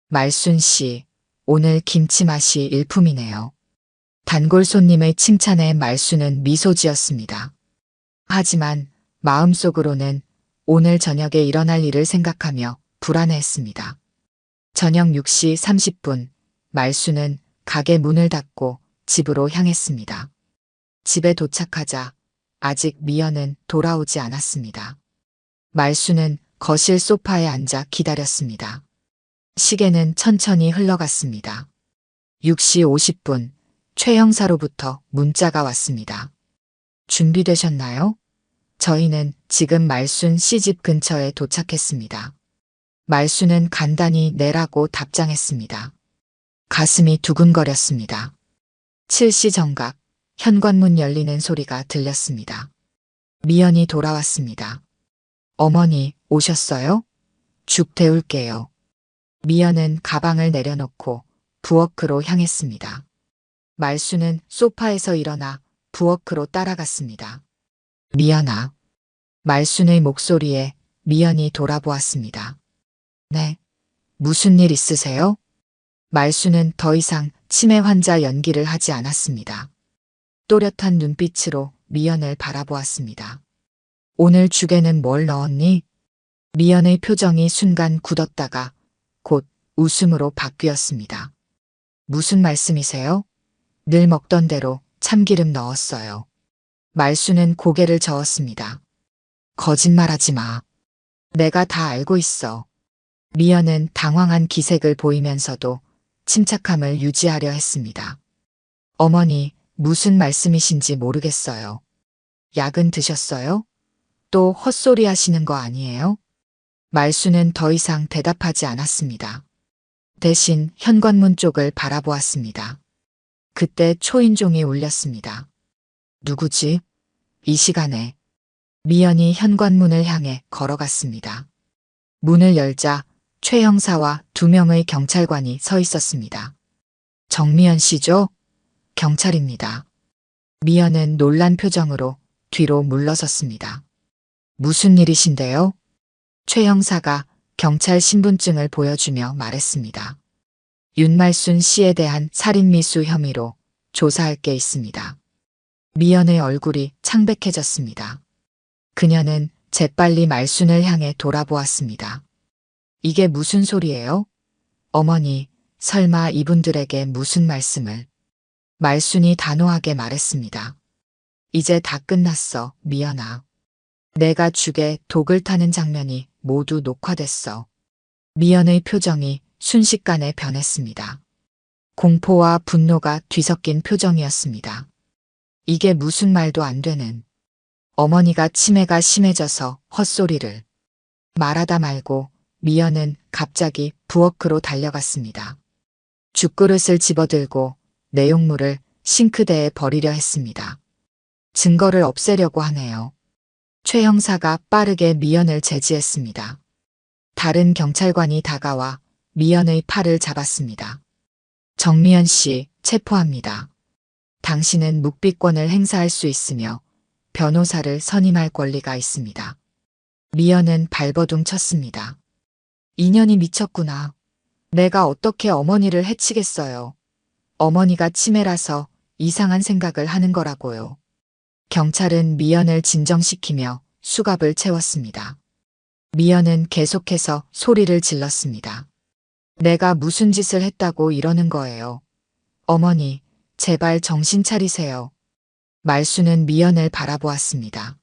말순 씨, 오늘 김치 맛이 일품이네요. 단골 손님의 칭찬에 말수는 미소 지었습니다. 하지만 마음속으로는 오늘 저녁에 일어날 일을 생각하며 불안해했습니다. 저녁 6시 30분 말수는 가게 문을 닫고 집으로 향했습니다. 집에 도착하자 아직 미연은 돌아오지 않았습니다. 말수는 거실 소파에 앉아 기다렸습니다. 시계는 천천히 흘러갔습니다. 6시 50분 최 형사로부터 문자가 왔습니다. 준비되셨나요? 저희는 지금 말순 씨집 근처에 도착했습니다. 말수는 간단히 내라고 답장했습니다. 가슴이 두근거렸습니다. 7시 정각 현관문 열리는 소리가 들렸습니다. 미연이 돌아왔습니다. 어머니, 오셨어요? 죽 데울게요. 미연은 가방을 내려놓고 부엌으로 향했습니다. 말수는 소파에서 일어나 부엌으로 따라갔습니다. 미연아. 말순의 목소리에 미연이 돌아보았습니다. 네. 무슨 일 있으세요? 말수는 더 이상 치매 환자 연기를 하지 않았습니다. 또렷한 눈빛으로 미연을 바라보았습니다. 오늘 죽에는 뭘 넣었니? 미연의 표정이 순간 굳었다가 곧 웃음으로 바뀌었습니다. 무슨 말씀이세요? 늘 먹던 대로 참기름 넣었어요. 말수는 고개를 저었습니다. 거짓말하지 마. 내가 다 알고 있어. 미연은 당황한 기색을 보이면서도 침착함을 유지하려 했습니다. 어머니, 무슨 말씀이신지 모르겠어요. 약은 드셨어요? 또 헛소리 하시는 거 아니에요? 말수는 더 이상 대답하지 않았습니다. 대신 현관문 쪽을 바라보았습니다. 그때 초인종이 울렸습니다. 누구지? 이 시간에. 미연이 현관문을 향해 걸어갔습니다. 문을 열자 최 형사와 2명의 경찰관이 서 있었습니다. 정미연 씨죠? 경찰입니다. 미연은 놀란 표정으로 뒤로 물러섰습니다. 무슨 일이신데요? 최 형사가 경찰 신분증을 보여주며 말했습니다. 윤말순 씨에 대한 살인미수 혐의로 조사할 게 있습니다. 미연의 얼굴이 창백해졌습니다. 그녀는 재빨리 말순을 향해 돌아보았습니다. 이게 무슨 소리예요? 어머니, 설마 이분들에게 무슨 말씀을? 말순이 단호하게 말했습니다. 이제 다 끝났어, 미연아. 내가 죽에 독을 타는 장면이 모두 녹화됐어. 미연의 표정이 순식간에 변했습니다. 공포와 분노가 뒤섞인 표정이었습니다. 이게 무슨 말도 안 되는. 어머니가 치매가 심해져서 헛소리를. 말하다 말고 미연은 갑자기 부엌으로 달려갔습니다. 죽그릇을 집어들고 내용물을 싱크대에 버리려 했습니다. 증거를 없애려고 하네요. 최 형사가 빠르게 미연을 제지했습니다. 다른 경찰관이 다가와 미연의 팔을 잡았습니다. 정미연 씨, 체포합니다. 당신은 묵비권을 행사할 수 있으며 변호사를 선임할 권리가 있습니다. 미연은 발버둥 쳤습니다. 인연이 미쳤구나. 내가 어떻게 어머니를 해치겠어요. 어머니가 치매라서 이상한 생각을 하는 거라고요. 경찰은 미연을 진정시키며 수갑을 채웠습니다. 미연은 계속해서 소리를 질렀습니다. 내가 무슨 짓을 했다고 이러는 거예요. 어머니, 제발 정신 차리세요. 말순은 미연을 바라보았습니다.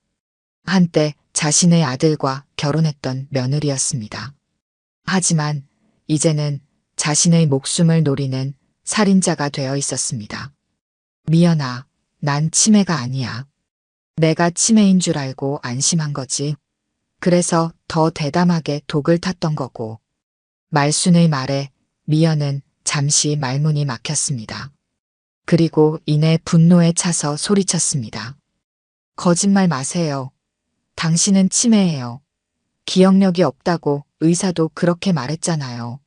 한때 자신의 아들과 결혼했던 며느리였습니다. 하지만 이제는 자신의 목숨을 노리는 살인자가 되어 있었습니다. 미연아, 난 치매가 아니야. 내가 치매인 줄 알고 안심한 거지. 그래서 더 대담하게 독을 탔던 거고. 말순의 말에 미연은 잠시 말문이 막혔습니다. 그리고 이내 분노에 차서 소리쳤습니다. 거짓말 마세요. 당신은 치매예요. 기억력이 없다고 의사도 그렇게 말했잖아요.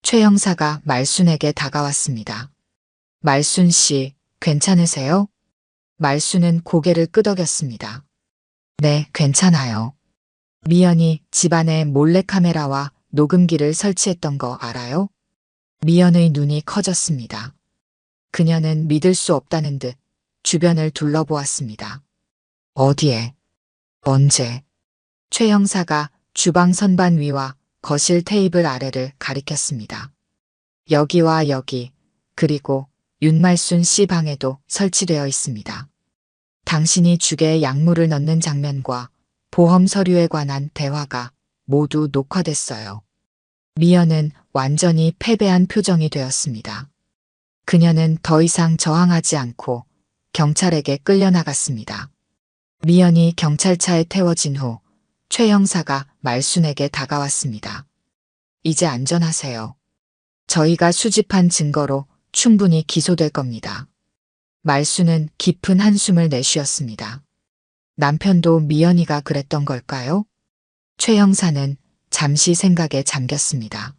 최 형사가 말순에게 다가왔습니다. 말순 씨, 괜찮으세요? 말순은 고개를 끄덕였습니다. 네, 괜찮아요. 미연이 집안에 몰래카메라와 녹음기를 설치했던 거 알아요? 미연의 눈이 커졌습니다. 그녀는 믿을 수 없다는 듯 주변을 둘러보았습니다. 어디에? 언제? 최 형사가 주방 선반 위와 거실 테이블 아래를 가리켰습니다. 여기와 여기, 그리고 윤말순 씨 방에도 설치되어 있습니다. 당신이 죽에 약물을 넣는 장면과 보험 서류에 관한 대화가 모두 녹화됐어요. 미연은 완전히 패배한 표정이 되었습니다. 그녀는 더 이상 저항하지 않고 경찰에게 끌려나갔습니다. 미연이 경찰차에 태워진 후 최 형사가 말순에게 다가왔습니다. 이제 안전하세요. 저희가 수집한 증거로 충분히 기소될 겁니다. 말순은 깊은 한숨을 내쉬었습니다. 남편도 미연이가 그랬던 걸까요? 최 형사는 잠시 생각에 잠겼습니다.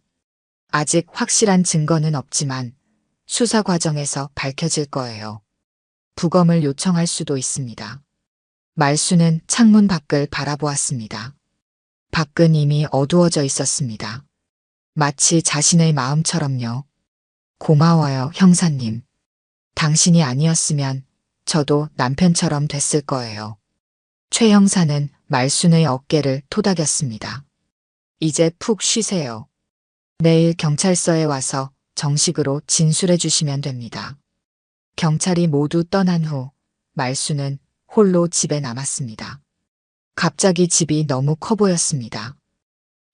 아직 확실한 증거는 없지만 수사 과정에서 밝혀질 거예요. 부검을 요청할 수도 있습니다. 말순은 창문 밖을 바라보았습니다. 밖은 이미 어두워져 있었습니다. 마치 자신의 마음처럼요. 고마워요, 형사님. 당신이 아니었으면 저도 남편처럼 됐을 거예요. 최 형사는 말순의 어깨를 토닥였습니다. 이제 푹 쉬세요. 내일 경찰서에 와서 정식으로 진술해 주시면 됩니다. 경찰이 모두 떠난 후 말순은 홀로 집에 남았습니다. 갑자기 집이 너무 커 보였습니다.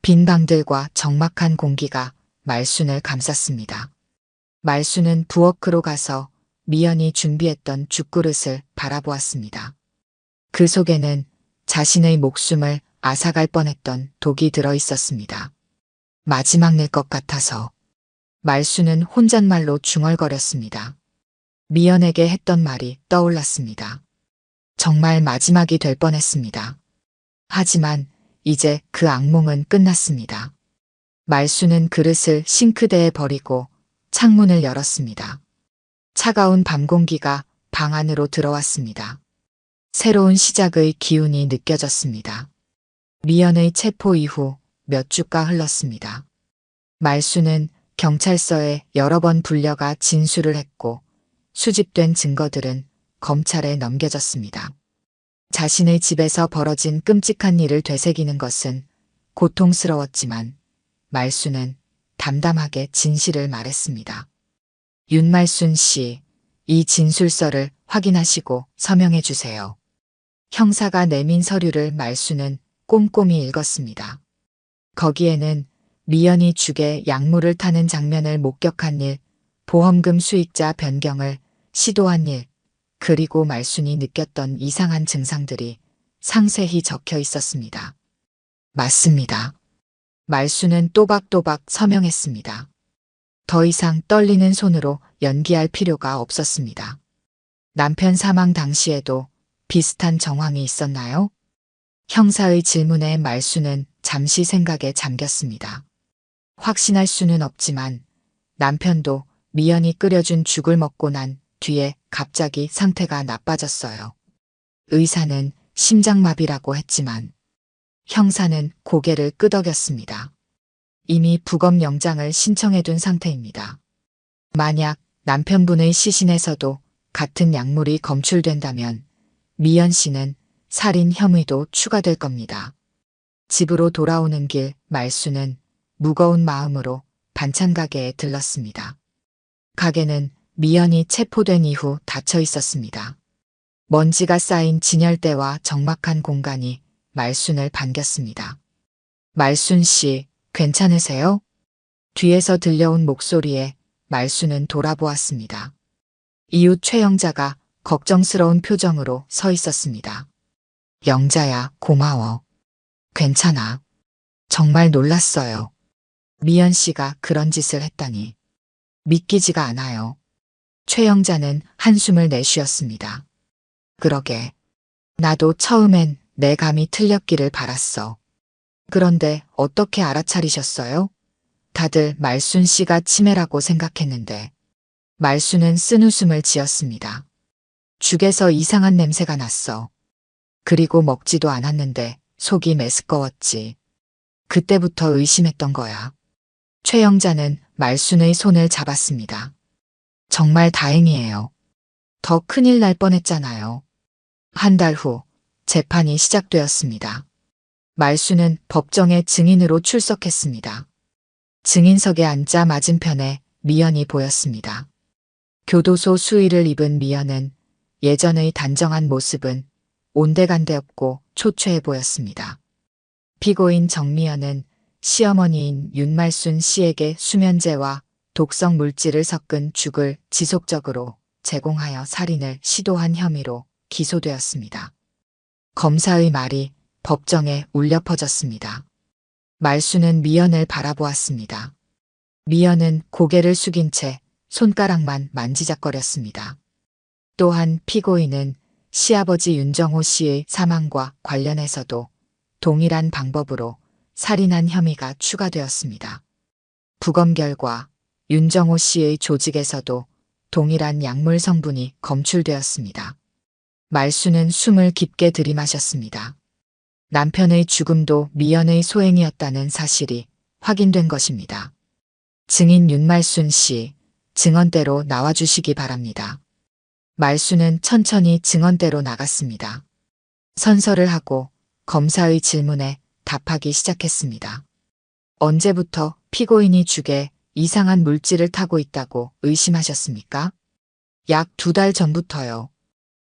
빈 방들과 적막한 공기가 말순을 감쌌습니다. 말순은 부엌으로 가서 미연이 준비했던 죽그릇을 바라보았습니다. 그 속에는 자신의 목숨을 앗아갈 뻔했던 독이 들어 있었습니다. 마지막 낼 것 같아서 말순은 혼잣말로 중얼거렸습니다. 미연에게 했던 말이 떠올랐습니다. 정말 마지막이 될 뻔했습니다. 하지만 이제 그 악몽은 끝났습니다. 말순은 그릇을 싱크대에 버리고 창문을 열었습니다. 차가운 밤 공기가 방 안으로 들어왔습니다. 새로운 시작의 기운이 느껴졌습니다. 미연의 체포 이후 몇 주가 흘렀습니다. 말순은 경찰서에 여러 번 불려가 진술을 했고 수집된 증거들은 검찰에 넘겨졌습니다. 자신의 집에서 벌어진 끔찍한 일을 되새기는 것은 고통스러웠지만 말순은 담담하게 진실을 말했습니다. 윤말순 씨, 이 진술서를 확인하시고 서명해 주세요. 형사가 내민 서류를 말순은 꼼꼼히 읽었습니다. 거기에는 미연이 죽에 약물을 타는 장면을 목격한 일, 보험금 수익자 변경을 시도한 일, 그리고 말순이 느꼈던 이상한 증상들이 상세히 적혀 있었습니다. 맞습니다. 말순은 또박또박 서명했습니다. 더 이상 떨리는 손으로 연기할 필요가 없었습니다. 남편 사망 당시에도 비슷한 정황이 있었나요? 형사의 질문에 말순은 잠시 생각에 잠겼습니다. 확신할 수는 없지만 남편도 미연이 끓여준 죽을 먹고 난 뒤에 갑자기 상태가 나빠졌어요. 의사는 심장마비라고 했지만 형사는 고개를 끄덕였습니다. 이미 부검 영장을 신청해둔 상태입니다. 만약 남편분의 시신에서도 같은 약물이 검출된다면 미연 씨는 살인 혐의도 추가될 겁니다. 집으로 돌아오는 길 말순은 무거운 마음으로 반찬 가게에 들렀습니다. 가게는 미연이 체포된 이후 닫혀 있었습니다. 먼지가 쌓인 진열대와 적막한 공간이 말순을 반겼습니다. 말순 씨, 괜찮으세요? 뒤에서 들려온 목소리에 말순은 돌아보았습니다. 이웃 최영자가 걱정스러운 표정으로 서 있었습니다. 영자야, 고마워. 괜찮아. 정말 놀랐어요. 미연 씨가 그런 짓을 했다니. 믿기지가 않아요. 최영자는 한숨을 내쉬었습니다. 그러게. 나도 처음엔 내 감이 틀렸기를 바랐어. 그런데 어떻게 알아차리셨어요? 다들 말순 씨가 치매라고 생각했는데. 말순은 쓴웃음을 지었습니다. 죽에서 이상한 냄새가 났어. 그리고 먹지도 않았는데 속이 메스꺼웠지. 그때부터 의심했던 거야. 최영자는 말순의 손을 잡았습니다. 정말 다행이에요. 더 큰일 날 뻔했잖아요. 한 달 후 재판이 시작되었습니다. 말순은 법정에 증인으로 출석했습니다. 증인석에 앉자 맞은편에 미연이 보였습니다. 교도소 수의를 입은 미연은 예전의 단정한 모습은 온데간데 없고 초췌해 보였습니다. 피고인 정미연은 시어머니인 윤말순 씨에게 수면제와 독성 물질을 섞은 죽을 지속적으로 제공하여 살인을 시도한 혐의로 기소되었습니다. 검사의 말이 법정에 울려 퍼졌습니다. 말순은 미연을 바라보았습니다. 미연은 고개를 숙인 채 손가락만 만지작거렸습니다. 또한 피고인은 시아버지 윤정호 씨의 사망과 관련해서도 동일한 방법으로 살인한 혐의가 추가되었습니다. 부검 결과 윤정호 씨의 조직에서도 동일한 약물 성분이 검출되었습니다. 말순은 숨을 깊게 들이마셨습니다. 남편의 죽음도 미연의 소행이었다는 사실이 확인된 것입니다. 증인 윤말순 씨, 증언대로 나와주시기 바랍니다. 말순은 천천히 증언대로 나갔습니다. 선서를 하고 검사의 질문에 답하기 시작했습니다. 언제부터 피고인이 죽에 이상한 물질을 타고 있다고 의심하셨습니까? 약 2달 전부터요.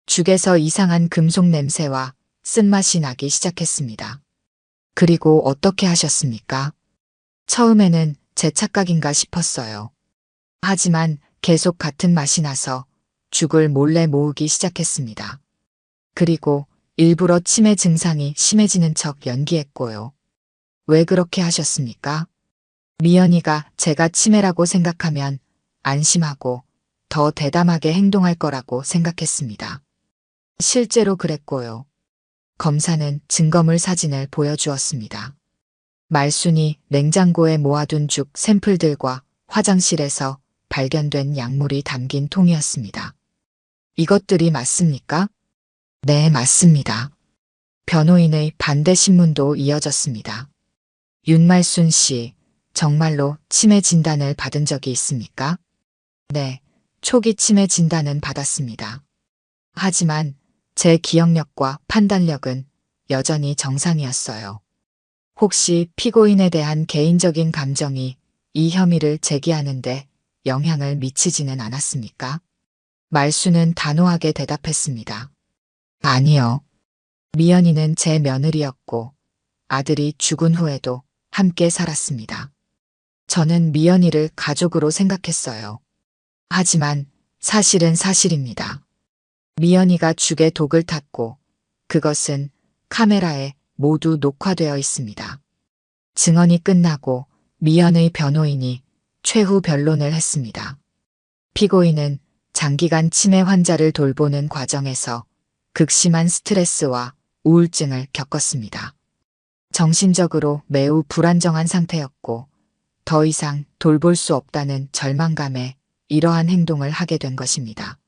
죽에서 이상한 금속 냄새와 쓴맛이 나기 시작했습니다. 그리고 어떻게 하셨습니까? 처음에는 제 착각인가 싶었어요. 하지만 계속 같은 맛이 나서 죽을 몰래 모으기 시작했습니다. 그리고 일부러 치매 증상이 심해지는 척 연기했고요. 왜 그렇게 하셨습니까? 미연이가 제가 치매라고 생각하면 안심하고 더 대담하게 행동할 거라고 생각했습니다. 실제로 그랬고요. 검사는 증거물 사진을 보여주었습니다. 말순이 냉장고에 모아둔 죽 샘플들과 화장실에서 발견된 약물이 담긴 통이었습니다. 이것들이 맞습니까? 네, 맞습니다. 변호인의 반대 신문도 이어졌습니다. 윤말순 씨, 정말로 치매 진단을 받은 적이 있습니까? 네, 초기 치매 진단은 받았습니다. 하지만 제 기억력과 판단력은 여전히 정상이었어요. 혹시 피고인에 대한 개인적인 감정이 이 혐의를 제기하는데 영향을 미치지는 않았습니까? 말수는 단호하게 대답했습니다. 아니요. 미연이는 제 며느리였고 아들이 죽은 후에도 함께 살았습니다. 저는 미연이를 가족으로 생각했어요. 하지만 사실은 사실입니다. 미연이가 죽에 독을 탔고 그것은 카메라에 모두 녹화되어 있습니다. 증언이 끝나고 미연의 변호인이 최후 변론을 했습니다. 피고인은 장기간 치매 환자를 돌보는 과정에서 극심한 스트레스와 우울증을 겪었습니다. 정신적으로 매우 불안정한 상태였고 더 이상 돌볼 수 없다는 절망감에 이러한 행동을 하게 된 것입니다.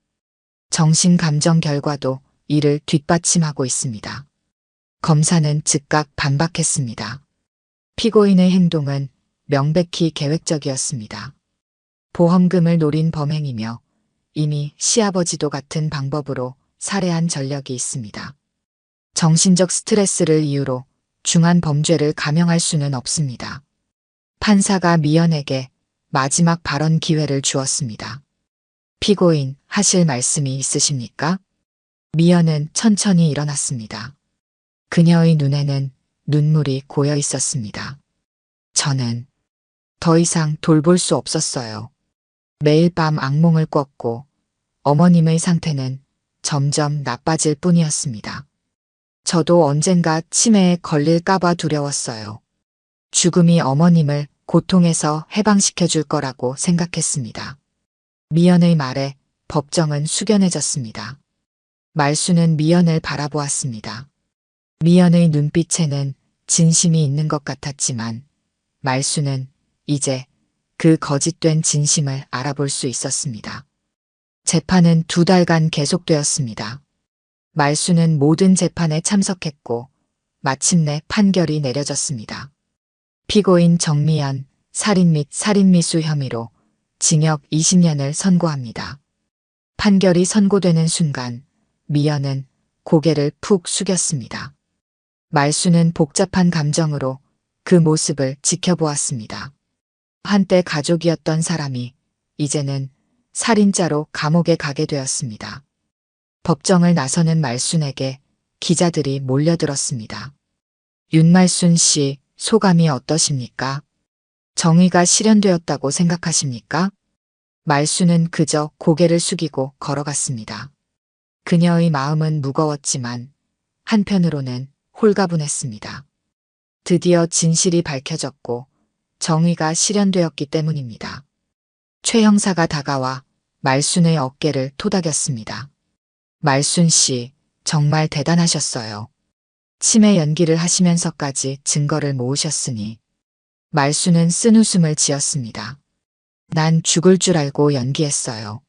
정신감정 결과도 이를 뒷받침하고 있습니다. 검사는 즉각 반박했습니다. 피고인의 행동은 명백히 계획적이었습니다. 보험금을 노린 범행이며 이미 시아버지도 같은 방법으로 살해한 전력이 있습니다. 정신적 스트레스를 이유로 중한 범죄를 감형할 수는 없습니다. 판사가 미연에게 마지막 발언 기회를 주었습니다. 피고인, 하실 말씀이 있으십니까? 미연은 천천히 일어났습니다. 그녀의 눈에는 눈물이 고여 있었습니다. 저는 더 이상 돌볼 수 없었어요. 매일 밤 악몽을 꿨고 어머님의 상태는 점점 나빠질 뿐이었습니다. 저도 언젠가 치매에 걸릴까봐 두려웠어요. 죽음이 어머님을 고통에서 해방시켜 줄 거라고 생각했습니다. 미연의 말에 법정은 숙연해졌습니다. 말수는 미연을 바라보았습니다. 미연의 눈빛에는 진심이 있는 것 같았지만 말수는 이제 그 거짓된 진심을 알아볼 수 있었습니다. 재판은 2달간 계속되었습니다. 말수는 모든 재판에 참석했고 마침내 판결이 내려졌습니다. 피고인 정미연 살인 및 살인미수 혐의로 징역 20년을 선고합니다. 판결이 선고되는 순간 미연은 고개를 푹 숙였습니다. 말수는 복잡한 감정으로 그 모습을 지켜보았습니다. 한때 가족이었던 사람이 이제는 살인자로 감옥에 가게 되었습니다. 법정을 나서는 말순에게 기자들이 몰려들었습니다. 윤말순 씨, 소감이 어떠십니까? 정의가 실현되었다고 생각하십니까? 말순은 그저 고개를 숙이고 걸어갔습니다. 그녀의 마음은 무거웠지만 한편으로는 홀가분했습니다. 드디어 진실이 밝혀졌고 정의가 실현되었기 때문입니다. 최 형사가 다가와 말순의 어깨를 토닥였습니다. 말순 씨, 정말 대단하셨어요. 치매 연기를 하시면서까지 증거를 모으셨으니. 말순은 쓴웃음을 지었습니다. 난 죽을 줄 알고 연기했어요.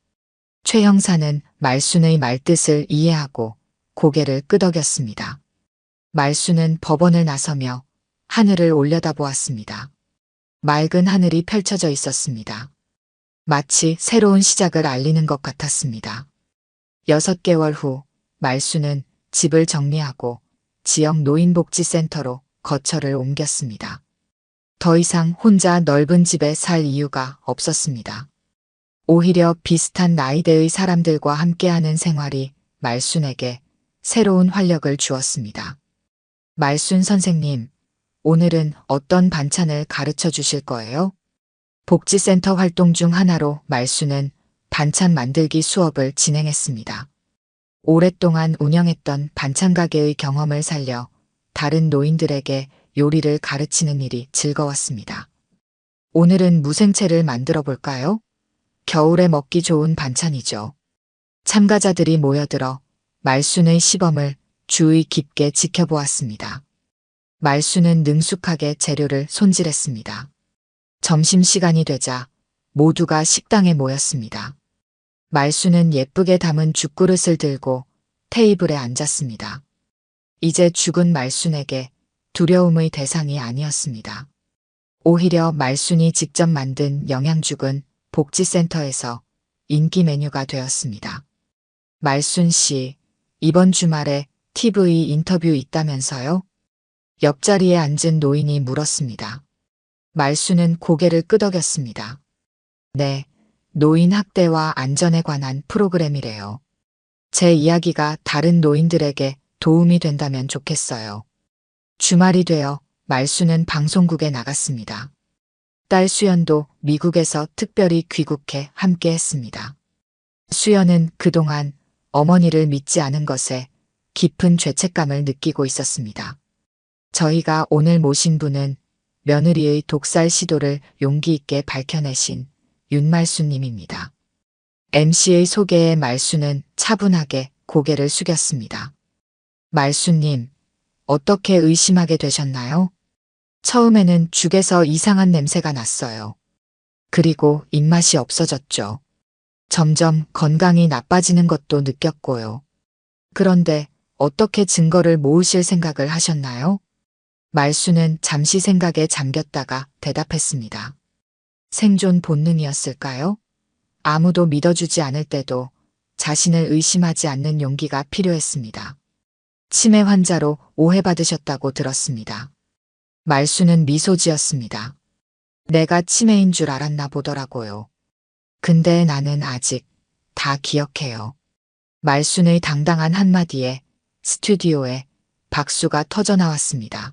최 형사는 말순의 말뜻을 이해하고 고개를 끄덕였습니다. 말순은 법원을 나서며 하늘을 올려다보았습니다. 맑은 하늘이 펼쳐져 있었습니다. 마치 새로운 시작을 알리는 것 같았습니다. 6개월 후 말순은 집을 정리하고 지역 노인복지센터로 거처를 옮겼습니다. 더 이상 혼자 넓은 집에 살 이유가 없었습니다. 오히려 비슷한 나이대의 사람들과 함께하는 생활이 말순에게 새로운 활력을 주었습니다. 말순 선생님, 오늘은 어떤 반찬을 가르쳐 주실 거예요? 복지센터 활동 중 하나로 말순은 반찬 만들기 수업을 진행했습니다. 오랫동안 운영했던 반찬 가게의 경험을 살려 다른 노인들에게 요리를 가르치는 일이 즐거웠습니다. 오늘은 무생채를 만들어 볼까요? 겨울에 먹기 좋은 반찬이죠. 참가자들이 모여들어 말순의 시범을 주의 깊게 지켜보았습니다. 말순은 능숙하게 재료를 손질했습니다. 점심시간이 되자 모두가 식당에 모였습니다. 말순은 예쁘게 담은 죽그릇을 들고 테이블에 앉았습니다. 이제 죽은 말순에게 두려움의 대상이 아니었습니다. 오히려 말순이 직접 만든 영양죽은 복지센터에서 인기 메뉴가 되었습니다. 말순 씨, 이번 주말에 TV 인터뷰 있다면서요? 옆자리에 앉은 노인이 물었습니다. 말수는 고개를 끄덕였습니다. 네, 노인 학대와 안전에 관한 프로그램이래요. 제 이야기가 다른 노인들에게 도움이 된다면 좋겠어요. 주말이 되어 말수는 방송국에 나갔습니다. 딸 수연도 미국에서 특별히 귀국해 함께 했습니다. 수연은 그동안 어머니를 믿지 않은 것에 깊은 죄책감을 느끼고 있었습니다. 저희가 오늘 모신 분은 며느리의 독살 시도를 용기 있게 밝혀내신 윤말수님입니다. MC의 소개에 말수는 차분하게 고개를 숙였습니다. 말수님, 어떻게 의심하게 되셨나요? 처음에는 죽에서 이상한 냄새가 났어요. 그리고 입맛이 없어졌죠. 점점 건강이 나빠지는 것도 느꼈고요. 그런데 어떻게 증거를 모으실 생각을 하셨나요? 말수는 잠시 생각에 잠겼다가 대답했습니다. 생존 본능이었을까요? 아무도 믿어주지 않을 때도 자신을 의심하지 않는 용기가 필요했습니다. 치매 환자로 오해받으셨다고 들었습니다. 말수는 미소 지었습니다. 내가 치매인 줄 알았나 보더라고요. 근데 나는 아직 다 기억해요. 말순의 당당한 한마디에 스튜디오에 박수가 터져 나왔습니다.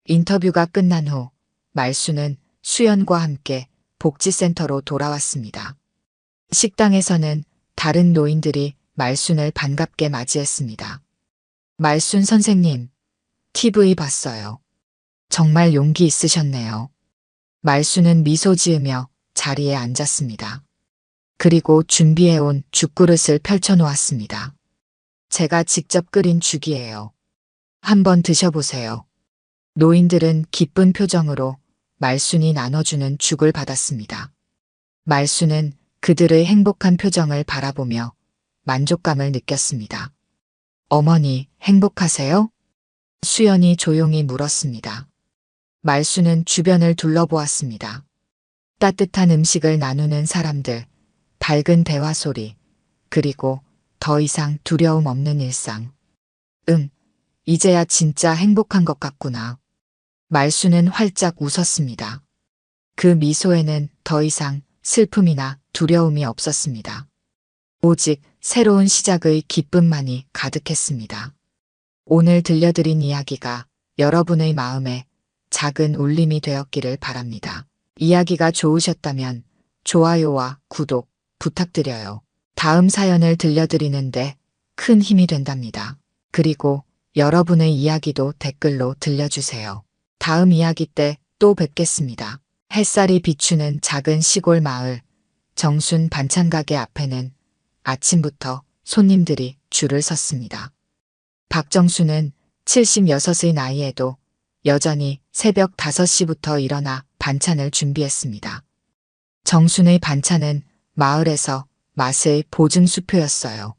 인터뷰가 끝난 후 말수는 수연과 함께 복지센터로 돌아왔습니다. 식당에서는 다른 노인들이 말순을 반갑게 맞이했습니다. 말순 선생님, TV 봤어요. 정말 용기 있으셨네요. 말수는 미소 지으며 자리에 앉았습니다. 그리고 준비해온 죽그릇을 펼쳐놓았습니다. 제가 직접 끓인 죽이에요. 한번 드셔보세요. 노인들은 기쁜 표정으로 말순이 나눠주는 죽을 받았습니다. 말순은 그들의 행복한 표정을 바라보며 만족감을 느꼈습니다. 어머니, 행복하세요? 수연이 조용히 물었습니다. 말수는 주변을 둘러보았습니다. 따뜻한 음식을 나누는 사람들, 밝은 대화 소리, 그리고 더 이상 두려움 없는 일상. 이제야 진짜 행복한 것 같구나. 말수는 활짝 웃었습니다. 그 미소에는 더 이상 슬픔이나 두려움이 없었습니다. 오직 새로운 시작의 기쁨만이 가득했습니다. 오늘 들려드린 이야기가 여러분의 마음에 작은 울림이 되었기를 바랍니다. 이야기가 좋으셨다면 좋아요와 구독 부탁드려요. 다음 사연을 들려드리는데 큰 힘이 된답니다. 그리고 여러분의 이야기도 댓글로 들려주세요. 다음 이야기 때 또 뵙겠습니다. 햇살이 비추는 작은 시골 마을 정순 반찬가게 앞에는 아침부터 손님들이 줄을 섰습니다. 박정수는 76의 나이에도 여전히 새벽 5시부터 일어나 반찬을 준비했습니다. 정순의 반찬은 마을에서 맛의 보증수표였어요.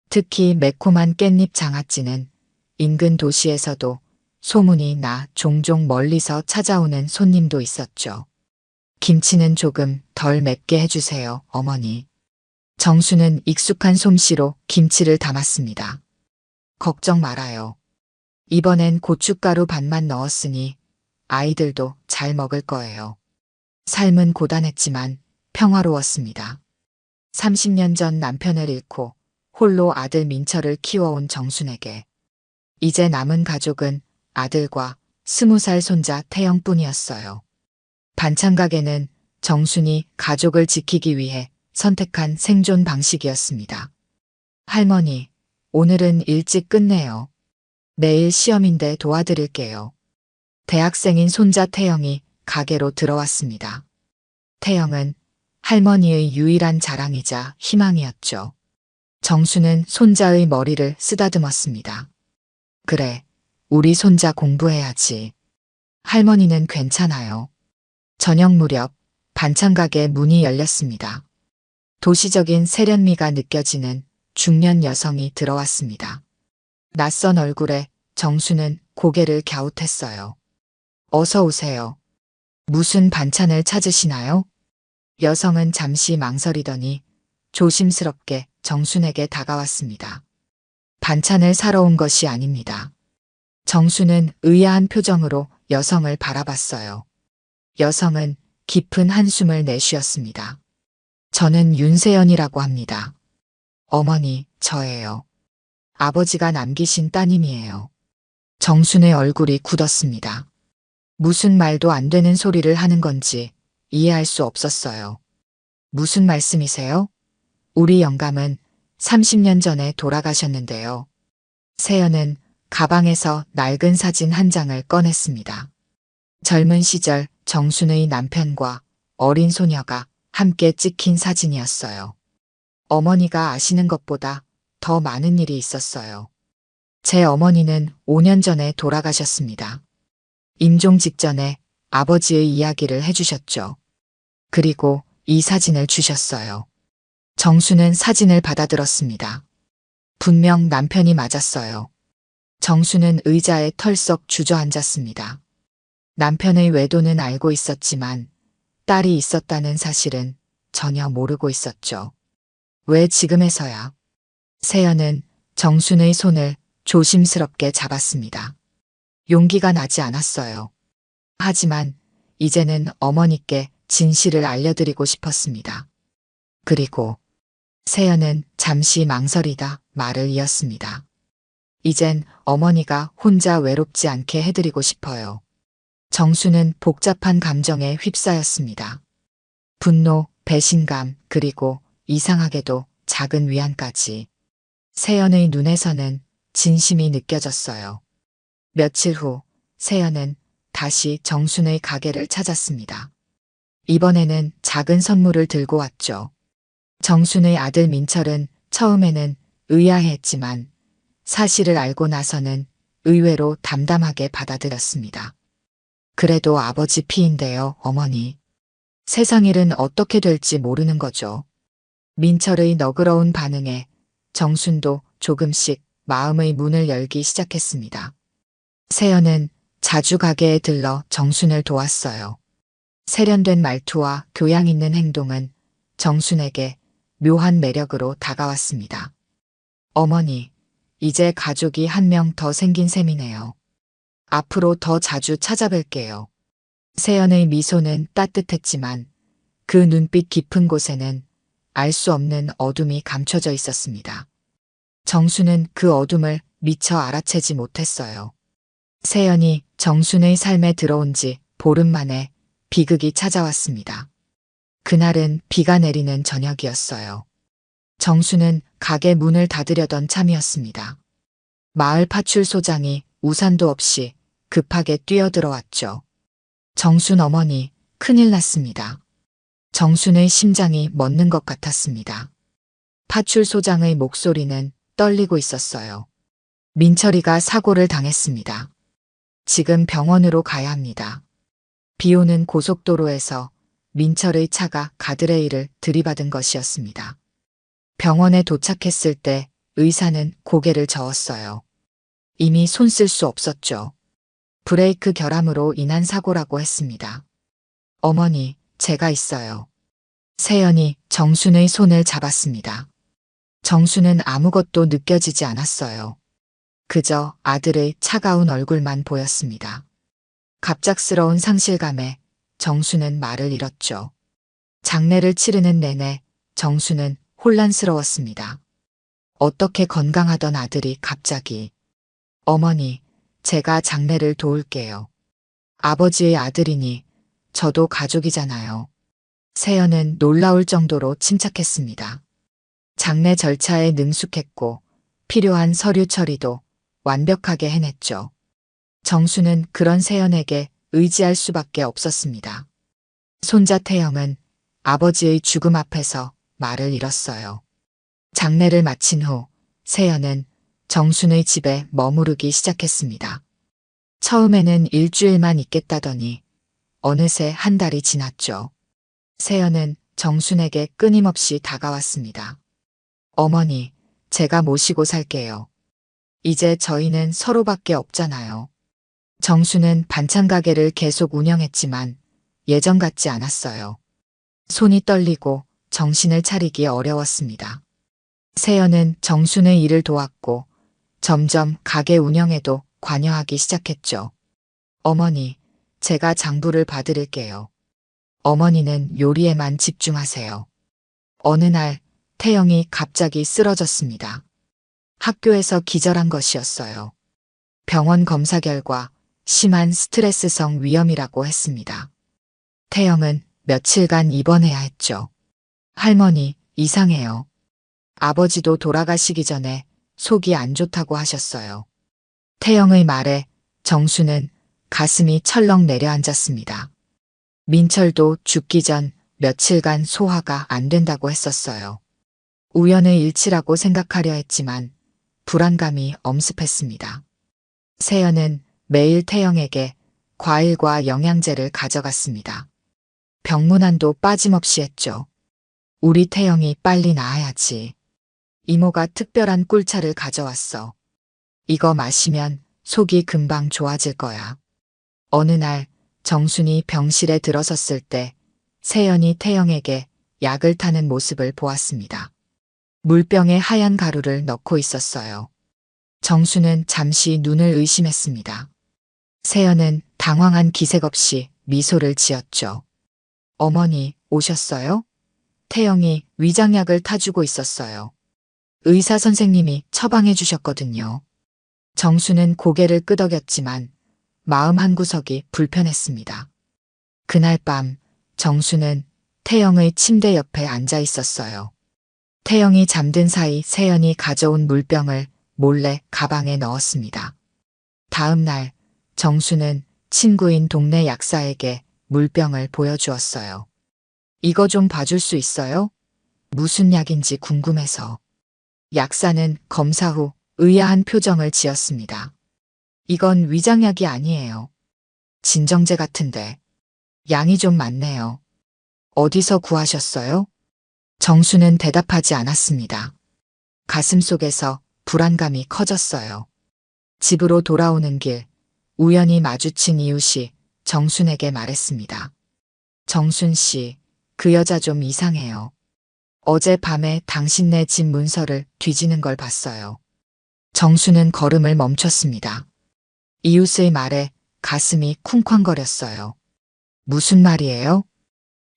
특히 매콤한 깻잎 장아찌는 인근 도시에서도 소문이 나 종종 멀리서 찾아오는 손님도 있었죠. 김치는 조금 덜 맵게 해주세요, 어머니. 정수는 익숙한 솜씨로 김치를 담았습니다. 걱정 말아요. 이번엔 고춧가루 반만 넣었으니 아이들도 잘 먹을 거예요. 삶은 고단했지만 평화로웠습니다. 30년 전 남편을 잃고 홀로 아들 민철을 키워온 정순에게 이제 남은 가족은 아들과 20살 손자 태영뿐이었어요. 반찬가게는 정순이 가족을 지키기 위해 선택한 생존 방식이었습니다. 할머니, 오늘은 일찍 끝내요. 내일 시험인데 도와드릴게요. 대학생인 손자 태영이 가게로 들어왔습니다. 태영은 할머니의 유일한 자랑이자 희망이었죠. 정수는 손자의 머리를 쓰다듬었습니다. 그래, 우리 손자 공부해야지. 할머니는 괜찮아요. 저녁 무렵 반찬가게 문이 열렸습니다. 도시적인 세련미가 느껴지는 중년 여성이 들어왔습니다. 낯선 얼굴에 정수는 고개를 갸웃했어요. 어서 오세요. 무슨 반찬을 찾으시나요? 여성은 잠시 망설이더니 조심스럽게 정순에게 다가왔습니다. 반찬을 사러 온 것이 아닙니다. 정수는 의아한 표정으로 여성을 바라봤어요. 여성은 깊은 한숨을 내쉬었습니다. 저는 윤세연이라고 합니다. 어머니, 저예요. 아버지가 남기신 따님이에요. 정순의 얼굴이 굳었습니다. 무슨 말도 안 되는 소리를 하는 건지 이해할 수 없었어요. 무슨 말씀이세요? 우리 영감은 30년 전에 돌아가셨는데요. 세연은 가방에서 낡은 사진 한 장을 꺼냈습니다. 젊은 시절 정순의 남편과 어린 소녀가 함께 찍힌 사진이었어요. 어머니가 아시는 것보다 더 많은 일이 있었어요. 제 어머니는 5년 전에 돌아가셨습니다. 임종 직전에 아버지의 이야기를 해주셨죠. 그리고 이 사진을 주셨어요. 정수는 사진을 받아들었습니다. 분명 남편이 맞았어요. 정수는 의자에 털썩 주저앉았습니다. 남편의 외도는 알고 있었지만 딸이 있었다는 사실은 전혀 모르고 있었죠. 왜 지금에서야? 세연은 정순의 손을 조심스럽게 잡았습니다. 용기가 나지 않았어요. 하지만 이제는 어머니께 진실을 알려드리고 싶었습니다. 그리고 세연은 잠시 망설이다 말을 이었습니다. 이젠 어머니가 혼자 외롭지 않게 해드리고 싶어요. 정수는 복잡한 감정에 휩싸였습니다. 분노, 배신감, 그리고 이상하게도 작은 위안까지. 세연의 눈에서는 진심이 느껴졌어요. 며칠 후 세연은 다시 정순의 가게를 찾았습니다. 이번에는 작은 선물을 들고 왔죠. 정순의 아들 민철은 처음에는 의아해했지만 사실을 알고 나서는 의외로 담담하게 받아들였습니다. 그래도 아버지 피인데요, 어머니. 세상 일은 어떻게 될지 모르는 거죠. 민철의 너그러운 반응에 정순도 조금씩 마음의 문을 열기 시작했습니다. 세연은 자주 가게에 들러 정순을 도왔어요. 세련된 말투와 교양 있는 행동은 정순에게 묘한 매력으로 다가왔습니다. 어머니, 이제 가족이 한 명 더 생긴 셈이네요. 앞으로 더 자주 찾아뵐게요. 세연의 미소는 따뜻했지만 그 눈빛 깊은 곳에는 알 수 없는 어둠이 감춰져 있었습니다. 정수는 그 어둠을 미처 알아채지 못했어요. 세연이 정순의 삶에 들어온 지 보름 만에 비극이 찾아왔습니다. 그날은 비가 내리는 저녁이었어요. 정수는 가게 문을 닫으려던 참이었습니다. 마을 파출소장이 우산도 없이 급하게 뛰어들어왔죠. 정순 어머니, 큰일 났습니다. 정순의 심장이 멎는 것 같았습니다. 파출소장의 목소리는 떨리고 있었어요. 민철이가 사고를 당했습니다. 지금 병원으로 가야 합니다. 비 오는 고속도로에서 민철의 차가 가드레일을 들이받은 것이었습니다. 병원에 도착했을 때 의사는 고개를 저었어요. 이미 손 쓸 수 없었죠. 브레이크 결함으로 인한 사고라고 했습니다. 어머니, 제가 있어요. 세연이 정순의 손을 잡았습니다. 정순은 아무것도 느껴지지 않았어요. 그저 아들의 차가운 얼굴만 보였습니다. 갑작스러운 상실감에 정수는 말을 잃었죠. 장례를 치르는 내내 정수는 혼란스러웠습니다. 어떻게 건강하던 아들이 갑자기 어머니, 제가 장례를 도울게요. 아버지의 아들이니 저도 가족이잖아요. 세연은 놀라울 정도로 침착했습니다. 장례 절차에 능숙했고 필요한 서류 처리도 완벽하게 해냈죠. 정수는 그런 세연에게 의지할 수밖에 없었습니다. 손자 태영은 아버지의 죽음 앞에서 말을 잃었어요. 장례를 마친 후 세연은 정순의 집에 머무르기 시작했습니다. 처음에는 일주일만 있겠다더니 어느새 한 달이 지났죠. 세연은 정순에게 끊임없이 다가왔습니다. 어머니, 제가 모시고 살게요. 이제 저희는 서로밖에 없잖아요. 정수는 반찬 가게를 계속 운영했지만 예전 같지 않았어요. 손이 떨리고 정신을 차리기 어려웠습니다. 세연은 정순의 일을 도왔고 점점 가게 운영에도 관여하기 시작했죠. 어머니, 제가 장부를 봐드릴게요. 어머니는 요리에만 집중하세요. 어느 날 태영이 갑자기 쓰러졌습니다. 학교에서 기절한 것이었어요. 병원 검사 결과 심한 스트레스성 위염이라고 했습니다. 태영은 며칠간 입원해야 했죠. 할머니, 이상해요. 아버지도 돌아가시기 전에 속이 안 좋다고 하셨어요. 태영의 말에 정수는 가슴이 철렁 내려앉았습니다. 민철도 죽기 전 며칠간 소화가 안 된다고 했었어요. 우연의 일치라고 생각하려 했지만 불안감이 엄습했습니다. 세연은 매일 태영에게 과일과 영양제를 가져갔습니다. 병문안도 빠짐없이 했죠. 우리 태영이 빨리 나아야지. 이모가 특별한 꿀차를 가져왔어. 이거 마시면 속이 금방 좋아질 거야. 어느 날 정순이 병실에 들어섰을 때 세연이 태영에게 약을 타는 모습을 보았습니다. 물병에 하얀 가루를 넣고 있었어요. 정수는 잠시 눈을 의심했습니다. 세연은 당황한 기색 없이 미소를 지었죠. 어머니, 오셨어요? 태영이 위장약을 타주고 있었어요. 의사 선생님이 처방해 주셨거든요. 정수는 고개를 끄덕였지만 마음 한구석이 불편했습니다. 그날 밤 정수는 태영의 침대 옆에 앉아 있었어요. 태영이 잠든 사이 세연이 가져온 물병을 몰래 가방에 넣었습니다. 다음 날 정수는 친구인 동네 약사에게 물병을 보여주었어요. 이거 좀 봐줄 수 있어요? 무슨 약인지 궁금해서. 약사는 검사 후 의아한 표정을 지었습니다. 이건 위장약이 아니에요. 진정제 같은데. 양이 좀 많네요. 어디서 구하셨어요? 정수는 대답하지 않았습니다. 가슴속에서 불안감이 커졌어요. 집으로 돌아오는 길, 우연히 마주친 이웃이 정순에게 말했습니다. 정순 씨, 그 여자 좀 이상해요. 어젯밤에 당신네 집 문서를 뒤지는 걸 봤어요. 정수는 걸음을 멈췄습니다. 이웃의 말에 가슴이 쿵쾅거렸어요. 무슨 말이에요?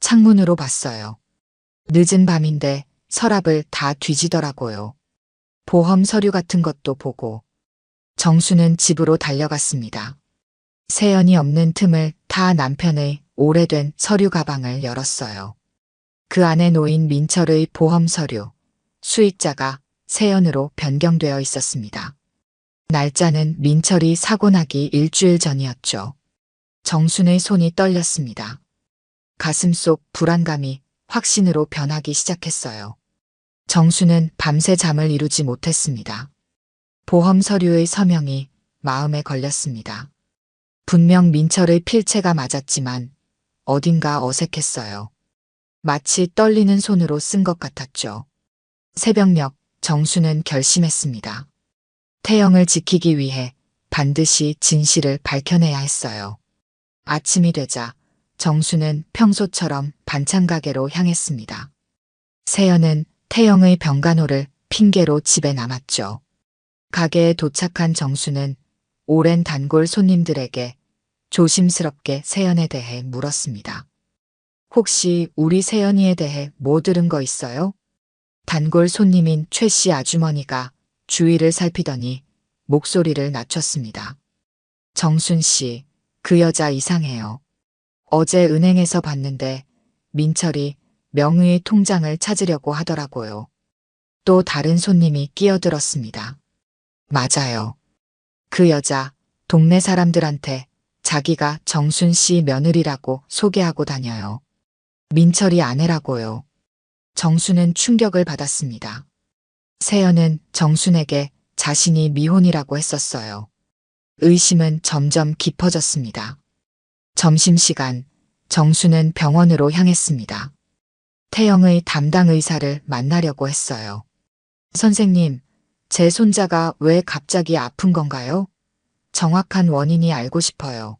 창문으로 봤어요. 늦은 밤인데 서랍을 다 뒤지더라고요. 보험 서류 같은 것도 보고. 정수는 집으로 달려갔습니다. 세연이 없는 틈을 타 남편의 오래된 서류 가방을 열었어요. 그 안에 놓인 민철의 보험 서류, 수익자가 세연으로 변경되어 있었습니다. 날짜는 민철이 사고 나기 일주일 전이었죠. 정순의 손이 떨렸습니다. 가슴속 불안감이 확신으로 변하기 시작했어요. 정수는 밤새 잠을 이루지 못했습니다. 보험 서류의 서명이 마음에 걸렸습니다. 분명 민철의 필체가 맞았지만 어딘가 어색했어요. 마치 떨리는 손으로 쓴 것 같았죠. 새벽녘 정수는 결심했습니다. 태영을 지키기 위해 반드시 진실을 밝혀내야 했어요. 아침이 되자 정수는 평소처럼 반찬 가게로 향했습니다. 세연은 태영의 병간호를 핑계로 집에 남았죠. 가게에 도착한 정수는 오랜 단골 손님들에게 조심스럽게 세연에 대해 물었습니다. 혹시 우리 세연이에 대해 뭐 들은 거 있어요? 단골 손님인 최 씨 아주머니가 주위를 살피더니 목소리를 낮췄습니다. 정순 씨, 그 여자 이상해요. 어제 은행에서 봤는데 민철이 명의의 통장을 찾으려고 하더라고요. 또 다른 손님이 끼어들었습니다. 맞아요. 그 여자 동네 사람들한테 자기가 정순 씨 며느리라고 소개하고 다녀요. 민철이 아내라고요. 정순은 충격을 받았습니다. 세연은 정순에게 자신이 미혼이라고 했었어요. 의심은 점점 깊어졌습니다. 점심시간 정순은 병원으로 향했습니다. 태영의 담당 의사를 만나려고 했어요. 선생님, 제 손자가 왜 갑자기 아픈 건가요? 정확한 원인이 알고 싶어요.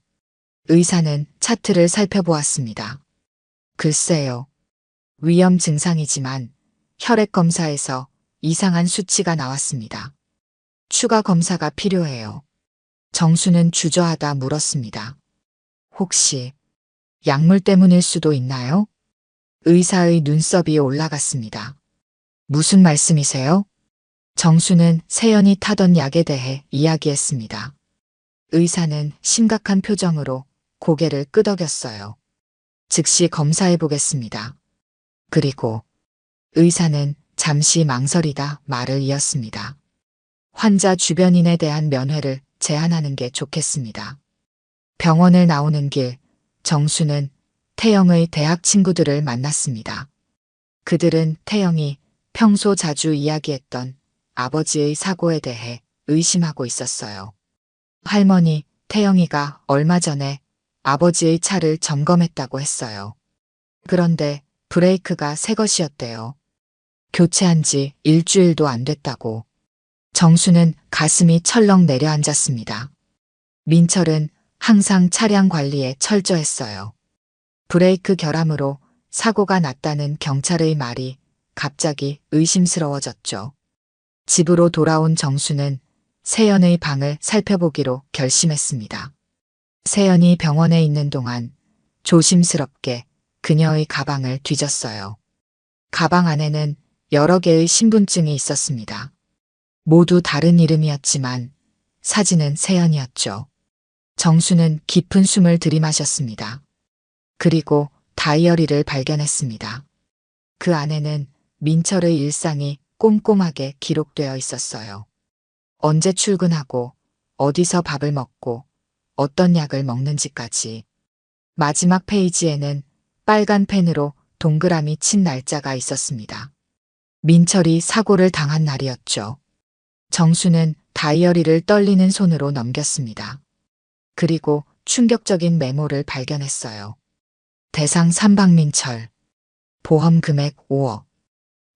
의사는 차트를 살펴보았습니다. 글쎄요. 위염 증상이지만 혈액 검사에서 이상한 수치가 나왔습니다. 추가 검사가 필요해요. 정수는 주저하다 물었습니다. 혹시 약물 때문일 수도 있나요? 의사의 눈썹이 올라갔습니다. 무슨 말씀이세요? 정수는 세연이 타던 약에 대해 이야기했습니다. 의사는 심각한 표정으로 고개를 끄덕였어요. 즉시 검사해 보겠습니다. 그리고 의사는 잠시 망설이다 말을 이었습니다. 환자 주변인에 대한 면회를 제한하는 게 좋겠습니다. 병원을 나오는 길, 정수는 태영의 대학 친구들을 만났습니다. 그들은 태영이 평소 자주 이야기했던 아버지의 사고에 대해 의심하고 있었어요. 할머니, 태영이가 얼마 전에 아버지의 차를 점검했다고 했어요. 그런데 브레이크가 새 것이었대요. 교체한 지 일주일도 안 됐다고. 정수는 가슴이 철렁 내려앉았습니다. 민철은 항상 차량 관리에 철저했어요. 브레이크 결함으로 사고가 났다는 경찰의 말이 갑자기 의심스러워졌죠. 집으로 돌아온 정수는 세연의 방을 살펴보기로 결심했습니다. 세연이 병원에 있는 동안 조심스럽게 그녀의 가방을 뒤졌어요. 가방 안에는 여러 개의 신분증이 있었습니다. 모두 다른 이름이었지만 사진은 세연이었죠. 정수는 깊은 숨을 들이마셨습니다. 그리고 다이어리를 발견했습니다. 그 안에는 민철의 일상이 꼼꼼하게 기록되어 있었어요. 언제 출근하고 어디서 밥을 먹고 어떤 약을 먹는지까지. 마지막 페이지에는 빨간 펜으로 동그라미 친 날짜가 있었습니다. 민철이 사고를 당한 날이었죠. 정수는 다이어리를 떨리는 손으로 넘겼습니다. 그리고 충격적인 메모를 발견했어요. 대상 삼박민철. 보험 금액 5억.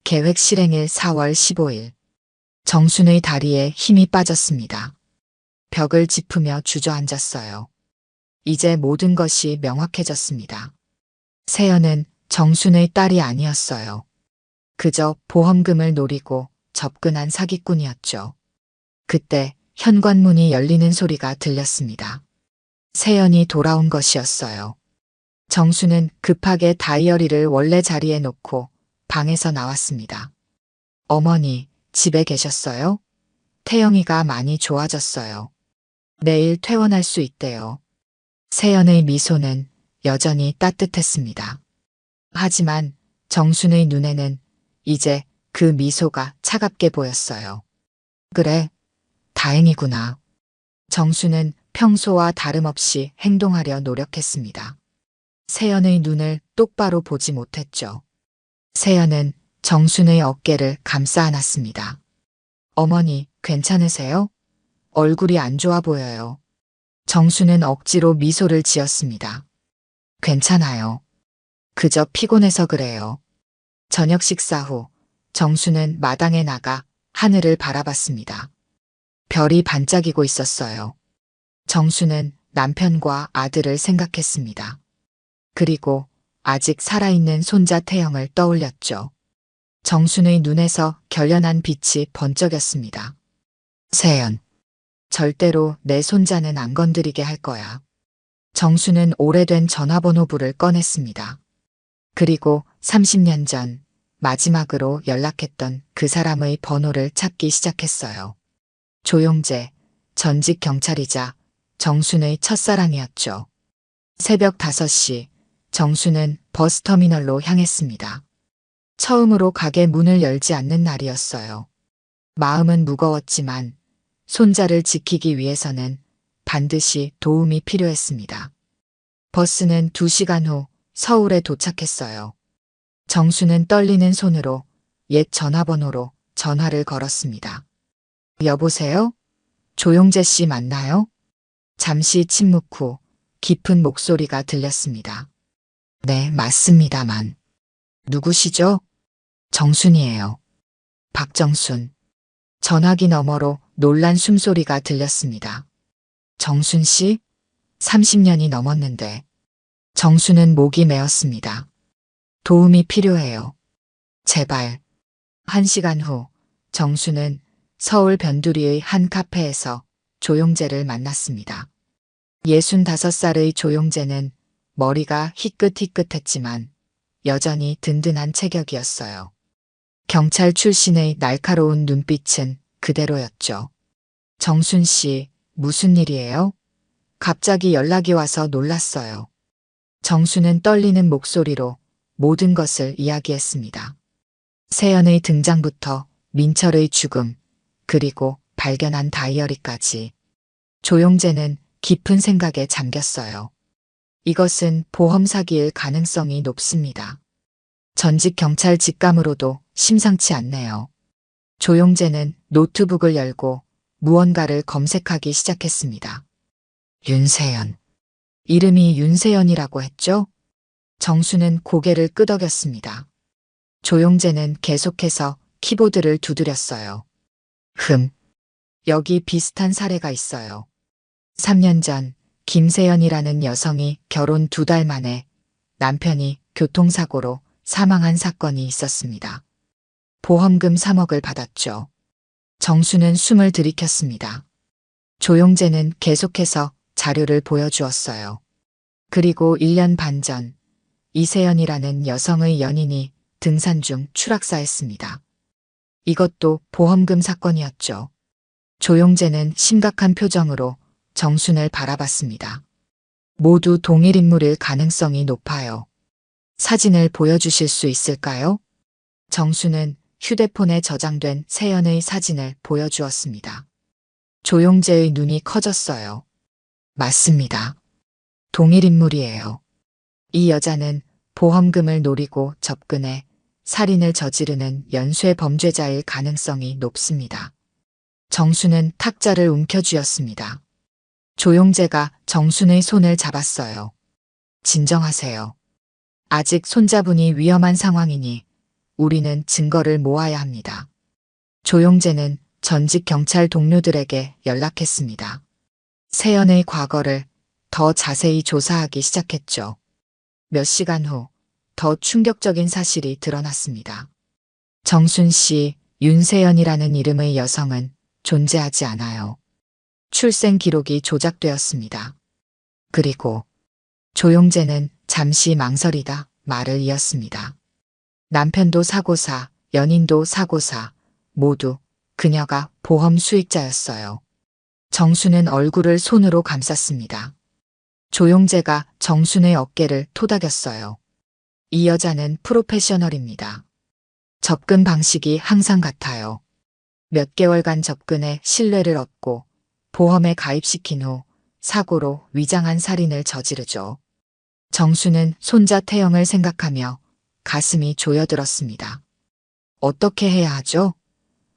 계획 실행일 4월 15일. 정순의 다리에 힘이 빠졌습니다. 벽을 짚으며 주저앉았어요. 이제 모든 것이 명확해졌습니다. 세연은 정순의 딸이 아니었어요. 그저 보험금을 노리고 접근한 사기꾼이었죠. 그때 현관문이 열리는 소리가 들렸습니다. 세연이 돌아온 것이었어요. 정수는 급하게 다이어리를 원래 자리에 놓고 방에서 나왔습니다. 어머니, 집에 계셨어요? 태영이가 많이 좋아졌어요. 내일 퇴원할 수 있대요. 세연의 미소는 여전히 따뜻했습니다. 하지만 정순의 눈에는 이제 그 미소가 차갑게 보였어요. 그래, 다행이구나. 정수는 평소와 다름없이 행동하려 노력했습니다. 세연의 눈을 똑바로 보지 못했죠. 세연은 정순의 어깨를 감싸 안았습니다. 어머니, 괜찮으세요? 얼굴이 안 좋아 보여요. 정수는 억지로 미소를 지었습니다. 괜찮아요. 그저 피곤해서 그래요. 저녁 식사 후 정수는 마당에 나가 하늘을 바라봤습니다. 별이 반짝이고 있었어요. 정수는 남편과 아들을 생각했습니다. 그리고 아직 살아있는 손자 태영을 떠올렸죠. 정순의 눈에서 결연한 빛이 번쩍였습니다. 세연, 절대로 내 손자는 안 건드리게 할 거야. 정수는 오래된 전화번호부를 꺼냈습니다. 그리고 30년 전 마지막으로 연락했던 그 사람의 번호를 찾기 시작했어요. 조용재, 전직 경찰이자 정순의 첫사랑이었죠. 새벽 5시 정수는 버스터미널로 향했습니다. 처음으로 가게 문을 열지 않는 날이었어요. 마음은 무거웠지만 손자를 지키기 위해서는 반드시 도움이 필요했습니다. 버스는 2시간 후 서울에 도착했어요. 정수는 떨리는 손으로 옛 전화번호로 전화를 걸었습니다. 여보세요? 조용재 씨 맞나요? 잠시 침묵 후 깊은 목소리가 들렸습니다. 네, 맞습니다만. 누구시죠? 정순이에요. 박정순. 전화기 너머로 놀란 숨소리가 들렸습니다. 정순 씨? 30년이 넘었는데. 정수는 목이 메었습니다. 도움이 필요해요. 제발. 1시간 후 정수는 서울 변두리의 한 카페에서 조용재를 만났습니다. 65살의 조용재는 머리가 희끗희끗했지만 여전히 든든한 체격이었어요. 경찰 출신의 날카로운 눈빛은 그대로였죠. 정순 씨, 무슨 일이에요? 갑자기 연락이 와서 놀랐어요. 정순은 떨리는 목소리로 모든 것을 이야기했습니다. 세연의 등장부터 민철의 죽음, 그리고 발견한 다이어리까지. 조용재는 깊은 생각에 잠겼어요. 이것은 보험 사기일 가능성이 높습니다. 전직 경찰 직감으로도 심상치 않네요. 조용재는 노트북을 열고 무언가를 검색하기 시작했습니다. 윤세연. 이름이 윤세연이라고 했죠? 정수는 고개를 끄덕였습니다. 조용재는 계속해서 키보드를 두드렸어요. 여기 비슷한 사례가 있어요. 3년 전 김세연이라는 여성이 결혼 2달 만에 남편이 교통사고로 사망한 사건이 있었습니다. 보험금 3억을 받았죠. 정수는 숨을 들이켰습니다. 조용재는 계속해서 자료를 보여주었어요. 그리고 1년 반 전 이세연이라는 여성의 연인이 등산 중 추락사했습니다. 이것도 보험금 사건이었죠. 조용재는 심각한 표정으로 정순을 바라봤습니다. 모두 동일 인물일 가능성이 높아요. 사진을 보여주실 수 있을까요? 정수는 휴대폰에 저장된 세연의 사진을 보여주었습니다. 조용재의 눈이 커졌어요. 맞습니다. 동일 인물이에요. 이 여자는 보험금을 노리고 접근해 살인을 저지르는 연쇄 범죄자일 가능성이 높습니다. 정순은 탁자를 움켜쥐었습니다. 조용재가 정순의 손을 잡았어요. 진정하세요. 아직 손자분이 위험한 상황이니 우리는 증거를 모아야 합니다. 조용재는 전직 경찰 동료들에게 연락했습니다. 세연의 과거를 더 자세히 조사하기 시작했죠. 몇 시간 후 더 충격적인 사실이 드러났습니다. 정순 씨, 윤세연이라는 이름의 여성은 존재하지 않아요. 출생 기록이 조작되었습니다. 그리고 조용재는 잠시 망설이다 말을 이었습니다. 남편도 사고사, 연인도 사고사, 모두 그녀가 보험 수익자였어요. 정순은 얼굴을 손으로 감쌌습니다. 조용재가 정순의 어깨를 토닥였어요. 이 여자는 프로페셔널입니다. 접근 방식이 항상 같아요. 몇 개월간 접근해 신뢰를 얻고 보험에 가입시킨 후 사고로 위장한 살인을 저지르죠. 정수는 손자 태영을 생각하며 가슴이 조여들었습니다. 어떻게 해야 하죠?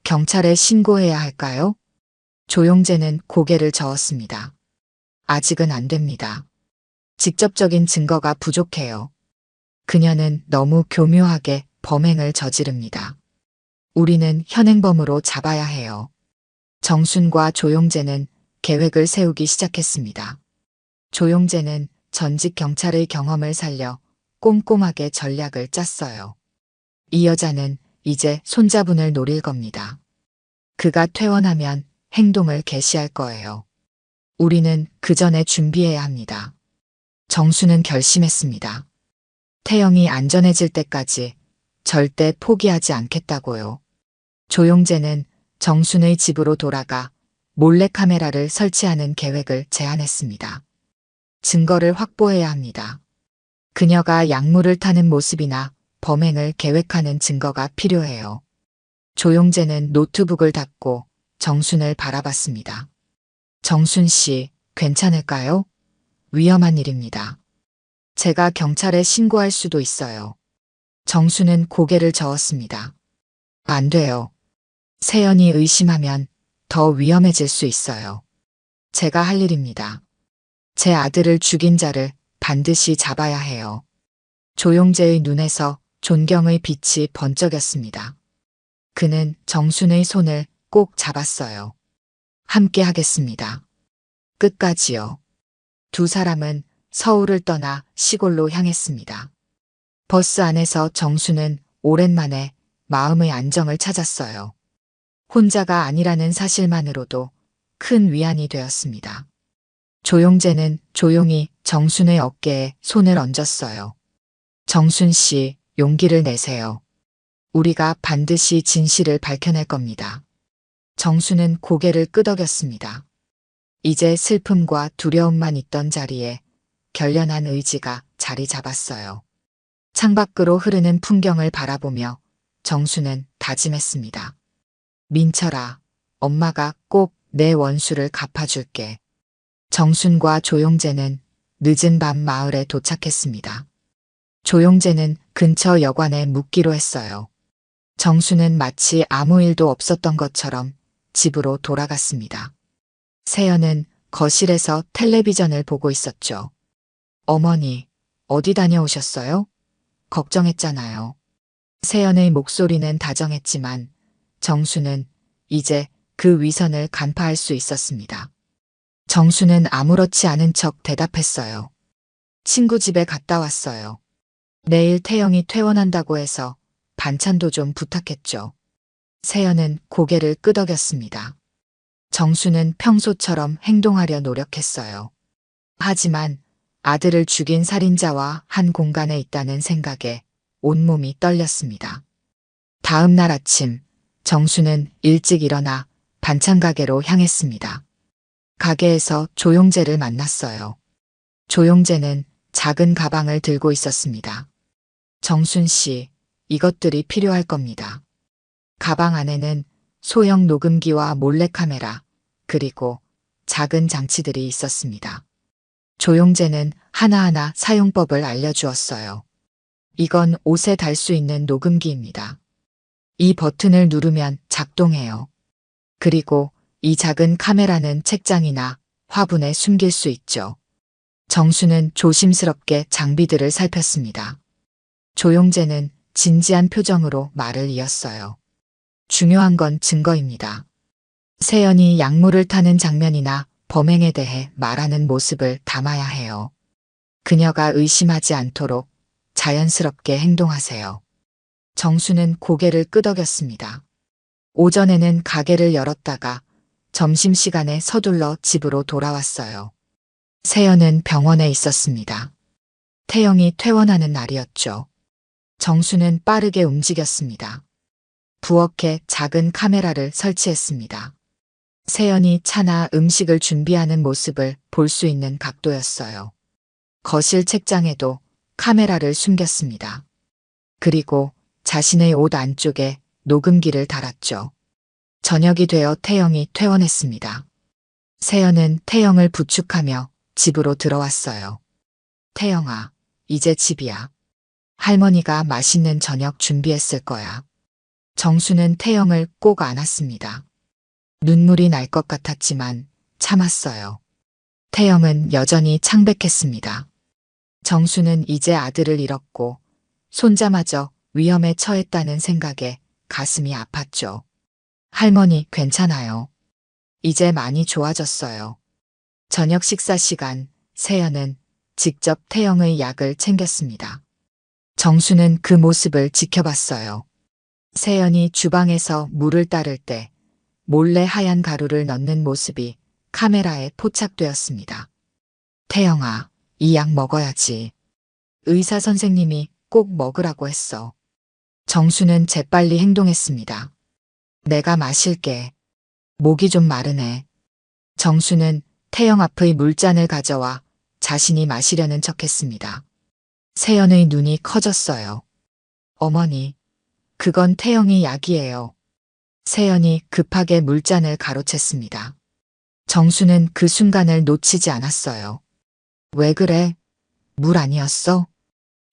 경찰에 신고해야 할까요? 조용재는 고개를 저었습니다. 아직은 안 됩니다. 직접적인 증거가 부족해요. 그녀는 너무 교묘하게 범행을 저지릅니다. 우리는 현행범으로 잡아야 해요. 정순과 조용재는 계획을 세우기 시작했습니다. 조용재는 전직 경찰의 경험을 살려 꼼꼼하게 전략을 짰어요. 이 여자는 이제 손자분을 노릴 겁니다. 그가 퇴원하면 행동을 개시할 거예요. 우리는 그 전에 준비해야 합니다. 정수는 결심했습니다. 태영이 안전해질 때까지 절대 포기하지 않겠다고요. 조용재는 정순의 집으로 돌아가 몰래카메라를 설치하는 계획을 제안했습니다. 증거를 확보해야 합니다. 그녀가 약물을 타는 모습이나 범행을 계획하는 증거가 필요해요. 조용재는 노트북을 닫고 정순을 바라봤습니다. 정순 씨, 괜찮을까요? 위험한 일입니다. 제가 경찰에 신고할 수도 있어요. 정수는 고개를 저었습니다. 안 돼요. 세연이 의심하면 더 위험해질 수 있어요. 제가 할 일입니다. 제 아들을 죽인 자를 반드시 잡아야 해요. 조용재의 눈에서 존경의 빛이 번쩍였습니다. 그는 정순의 손을 꼭 잡았어요. 함께 하겠습니다. 끝까지요. 두 사람은 서울을 떠나 시골로 향했습니다. 버스 안에서 정수는 오랜만에 마음의 안정을 찾았어요. 혼자가 아니라는 사실만으로도 큰 위안이 되었습니다. 조용재는 조용히 정순의 어깨에 손을 얹었어요. 정순 씨, 용기를 내세요. 우리가 반드시 진실을 밝혀낼 겁니다. 정순은 고개를 끄덕였습니다. 이제 슬픔과 두려움만 있던 자리에 결연한 의지가 자리 잡았어요. 창밖으로 흐르는 풍경을 바라보며 정순은 다짐했습니다. 민철아, 엄마가 꼭 내 원수를 갚아줄게. 정순과 조용재는 늦은 밤 마을에 도착했습니다. 조용재는 근처 여관에 묵기로 했어요. 정순은 마치 아무 일도 없었던 것처럼 집으로 돌아갔습니다. 세연은 거실에서 텔레비전을 보고 있었죠. 어머니, 어디 다녀오셨어요? 걱정했잖아요. 세연의 목소리는 다정했지만 정순은 이제 그 위선을 간파할 수 있었습니다. 정순은 아무렇지 않은 척 대답했어요. 친구 집에 갔다 왔어요. 내일 태영이 퇴원한다고 해서 반찬도 좀 부탁했죠. 세연은 고개를 끄덕였습니다. 정순은 평소처럼 행동하려 노력했어요. 하지만 아들을 죽인 살인자와 한 공간에 있다는 생각에 온몸이 떨렸습니다. 다음 날 아침, 정순은 일찍 일어나 반찬 가게로 향했습니다. 가게에서 조용재를 만났어요. 조용재는 작은 가방을 들고 있었습니다. 정순 씨, 이것들이 필요할 겁니다. 가방 안에는 소형 녹음기와 몰래카메라, 그리고 작은 장치들이 있었습니다. 조용재는 하나하나 사용법을 알려주었어요. 이건 옷에 달 수 있는 녹음기입니다. 이 버튼을 누르면 작동해요. 그리고 이 작은 카메라는 책장이나 화분에 숨길 수 있죠. 정수는 조심스럽게 장비들을 살폈습니다. 조용재는 진지한 표정으로 말을 이었어요. 중요한 건 증거입니다. 세연이 약물을 타는 장면이나 범행에 대해 말하는 모습을 담아야 해요. 그녀가 의심하지 않도록 자연스럽게 행동하세요. 정수는 고개를 끄덕였습니다. 오전에는 가게를 열었다가 점심시간에 서둘러 집으로 돌아왔어요. 세연은 병원에 있었습니다. 태영이 퇴원하는 날이었죠. 정수는 빠르게 움직였습니다. 부엌에 작은 카메라를 설치했습니다. 세연이 차나 음식을 준비하는 모습을 볼 수 있는 각도였어요. 거실 책장에도 카메라를 숨겼습니다. 그리고 자신의 옷 안쪽에 녹음기를 달았죠. 저녁이 되어 태영이 퇴원했습니다. 세연은 태영을 부축하며 집으로 들어왔어요. 태영아, 이제 집이야. 할머니가 맛있는 저녁 준비했을 거야. 정수는 태영을 꼭 안았습니다. 눈물이 날 것 같았지만 참았어요. 태영은 여전히 창백했습니다. 정수는 이제 아들을 잃었고 손자마저 위험에 처했다는 생각에 가슴이 아팠죠. 할머니, 괜찮아요. 이제 많이 좋아졌어요. 저녁 식사 시간, 세연은 직접 태영의 약을 챙겼습니다. 정수는 그 모습을 지켜봤어요. 세연이 주방에서 물을 따를 때 몰래 하얀 가루를 넣는 모습이 카메라에 포착되었습니다. 태영아, 이 약 먹어야지. 의사 선생님이 꼭 먹으라고 했어. 정수는 재빨리 행동했습니다. 내가 마실게. 목이 좀 마르네. 정수는 태영 앞의 물잔을 가져와 자신이 마시려는 척했습니다. 세연의 눈이 커졌어요. 어머니, 그건 태영이 약이에요. 세연이 급하게 물잔을 가로챘습니다. 정수는 그 순간을 놓치지 않았어요. 왜 그래? 물 아니었어?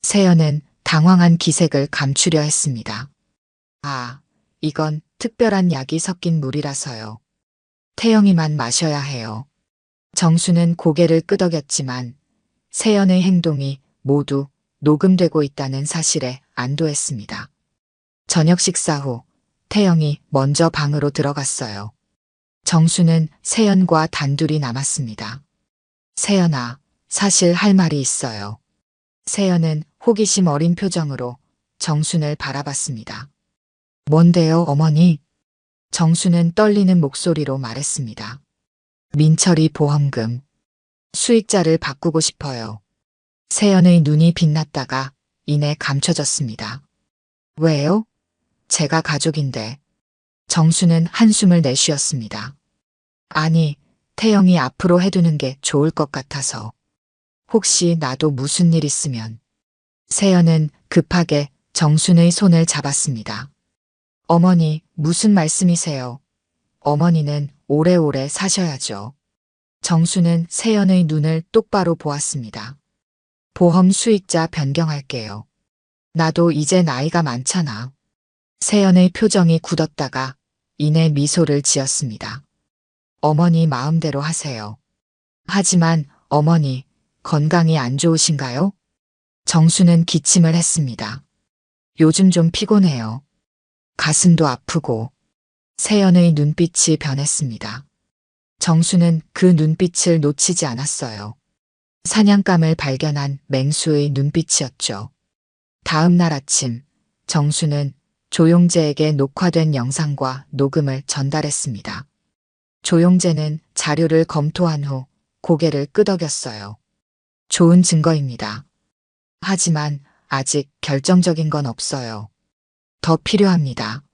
세연은 당황한 기색을 감추려 했습니다. 아, 이건 특별한 약이 섞인 물이라서요. 태영이만 마셔야 해요. 정수는 고개를 끄덕였지만 세연의 행동이 모두 녹음되고 있다는 사실에 안도했습니다. 저녁 식사 후 태영이 먼저 방으로 들어갔어요. 정수는 세연과 단둘이 남았습니다. 세연아, 사실 할 말이 있어요. 세연은 호기심 어린 표정으로 정순을 바라봤습니다. 뭔데요, 어머니? 정수는 떨리는 목소리로 말했습니다. 민철이 보험금. 수익자를 바꾸고 싶어요. 세연의 눈이 빛났다가 이내 감춰졌습니다. 왜요? 제가 가족인데. 정수는 한숨을 내쉬었습니다. 아니, 태영이 앞으로 해두는 게 좋을 것 같아서. 혹시 나도 무슨 일 있으면. 세연은 급하게 정순의 손을 잡았습니다. 어머니, 무슨 말씀이세요? 어머니는 오래오래 사셔야죠. 정수는 세연의 눈을 똑바로 보았습니다. 보험 수익자 변경할게요. 나도 이제 나이가 많잖아. 세연의 표정이 굳었다가 이내 미소를 지었습니다. 어머니 마음대로 하세요. 하지만 어머니, 건강이 안 좋으신가요? 정수는 기침을 했습니다. 요즘 좀 피곤해요. 가슴도 아프고. 세연의 눈빛이 변했습니다. 정수는 그 눈빛을 놓치지 않았어요. 사냥감을 발견한 맹수의 눈빛이었죠. 다음 날 아침, 정수는 조용재에게 녹화된 영상과 녹음을 전달했습니다. 조용재는 자료를 검토한 후 고개를 끄덕였어요. 좋은 증거입니다. 하지만 아직 결정적인 건 없어요. 더 필요합니다.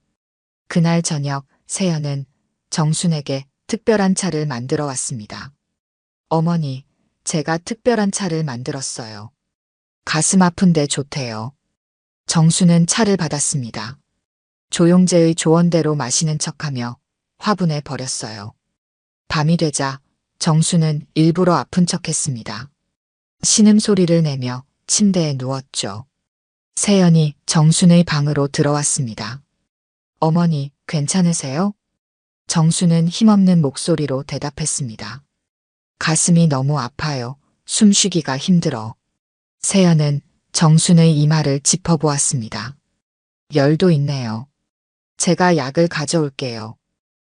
그날 저녁 세연은 정순에게 특별한 차를 만들어 왔습니다. 어머니, 제가 특별한 차를 만들었어요. 가슴 아픈데 좋대요. 정수는 차를 받았습니다. 조용재의 조언대로 마시는 척하며 화분에 버렸어요. 밤이 되자 정수는 일부러 아픈 척했습니다. 신음소리를 내며 침대에 누웠죠. 세연이 정순의 방으로 들어왔습니다. 어머니, 괜찮으세요? 정수는 힘없는 목소리로 대답했습니다. 가슴이 너무 아파요. 숨쉬기가 힘들어. 세연은 정순의 이마를 짚어보았습니다. 열도 있네요. 제가 약을 가져올게요.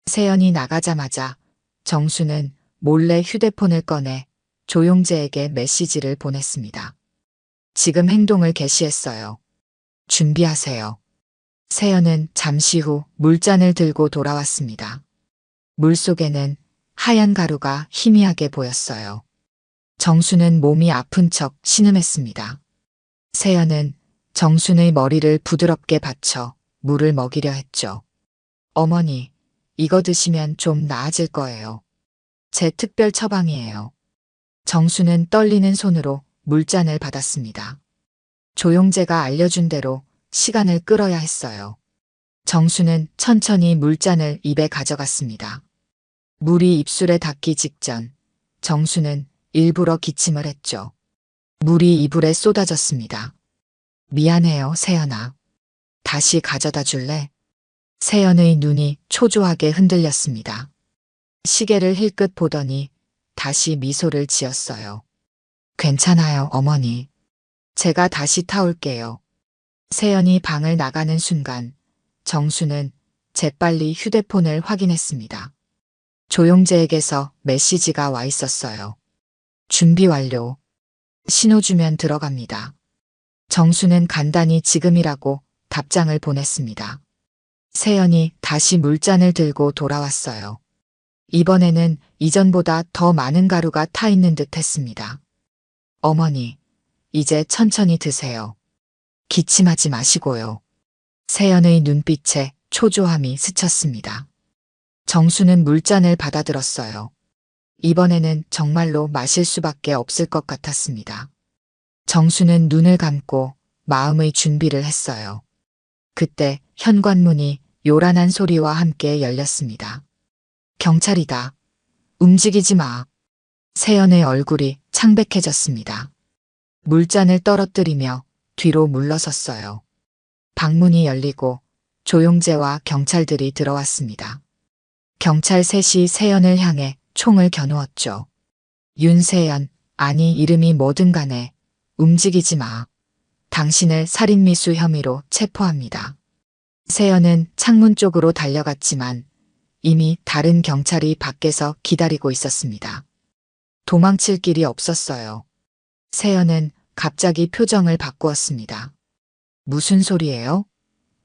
세연이 나가자마자 정수는 몰래 휴대폰을 꺼내 조용재에게 메시지를 보냈습니다. 지금 행동을 개시했어요. 준비하세요. 세연은 잠시 후 물잔을 들고 돌아왔습니다. 물 속에는 하얀 가루가 희미하게 보였어요. 정수는 몸이 아픈 척 신음했습니다. 세연은 정순의 머리를 부드럽게 받쳐 물을 먹이려 했죠. 어머니, 이거 드시면 좀 나아질 거예요. 제 특별 처방이에요. 정수는 떨리는 손으로 물잔을 받았습니다. 조용재가 알려준 대로 시간을 끌어야 했어요. 정수는 천천히 물잔을 입에 가져갔습니다. 물이 입술에 닿기 직전 정수는 일부러 기침을 했죠. 물이 이불에 쏟아졌습니다. 미안해요, 세연아. 다시 가져다 줄래? 세연의 눈이 초조하게 흔들렸습니다. 시계를 힐끗 보더니 다시 미소를 지었어요. 괜찮아요, 어머니. 제가 다시 타올게요. 세연이 방을 나가는 순간 정수는 재빨리 휴대폰을 확인했습니다. 조용재에게서 메시지가 와 있었어요. 준비 완료. 신호 주면 들어갑니다. 정수는 간단히 지금이라고 답장을 보냈습니다. 세연이 다시 물잔을 들고 돌아왔어요. 이번에는 이전보다 더 많은 가루가 타 있는 듯 했습니다. 어머니, 이제 천천히 드세요. 기침하지 마시고요. 세연의 눈빛에 초조함이 스쳤습니다. 정수는 물잔을 받아들었어요. 이번에는 정말로 마실 수밖에 없을 것 같았습니다. 정수는 눈을 감고 마음의 준비를 했어요. 그때 현관문이 요란한 소리와 함께 열렸습니다. 경찰이다. 움직이지 마. 세연의 얼굴이 창백해졌습니다. 물잔을 떨어뜨리며 뒤로 물러섰어요. 방문이 열리고 조용재와 경찰들이 들어왔습니다. 경찰 셋이 세연을 향해 총을 겨누었죠. 윤세연, 아니 이름이 뭐든 간에 움직이지 마. 당신을 살인미수 혐의로 체포합니다. 세연은 창문 쪽으로 달려갔지만 이미 다른 경찰이 밖에서 기다리고 있었습니다. 도망칠 길이 없었어요. 세연은 갑자기 표정을 바꾸었습니다. 무슨 소리예요?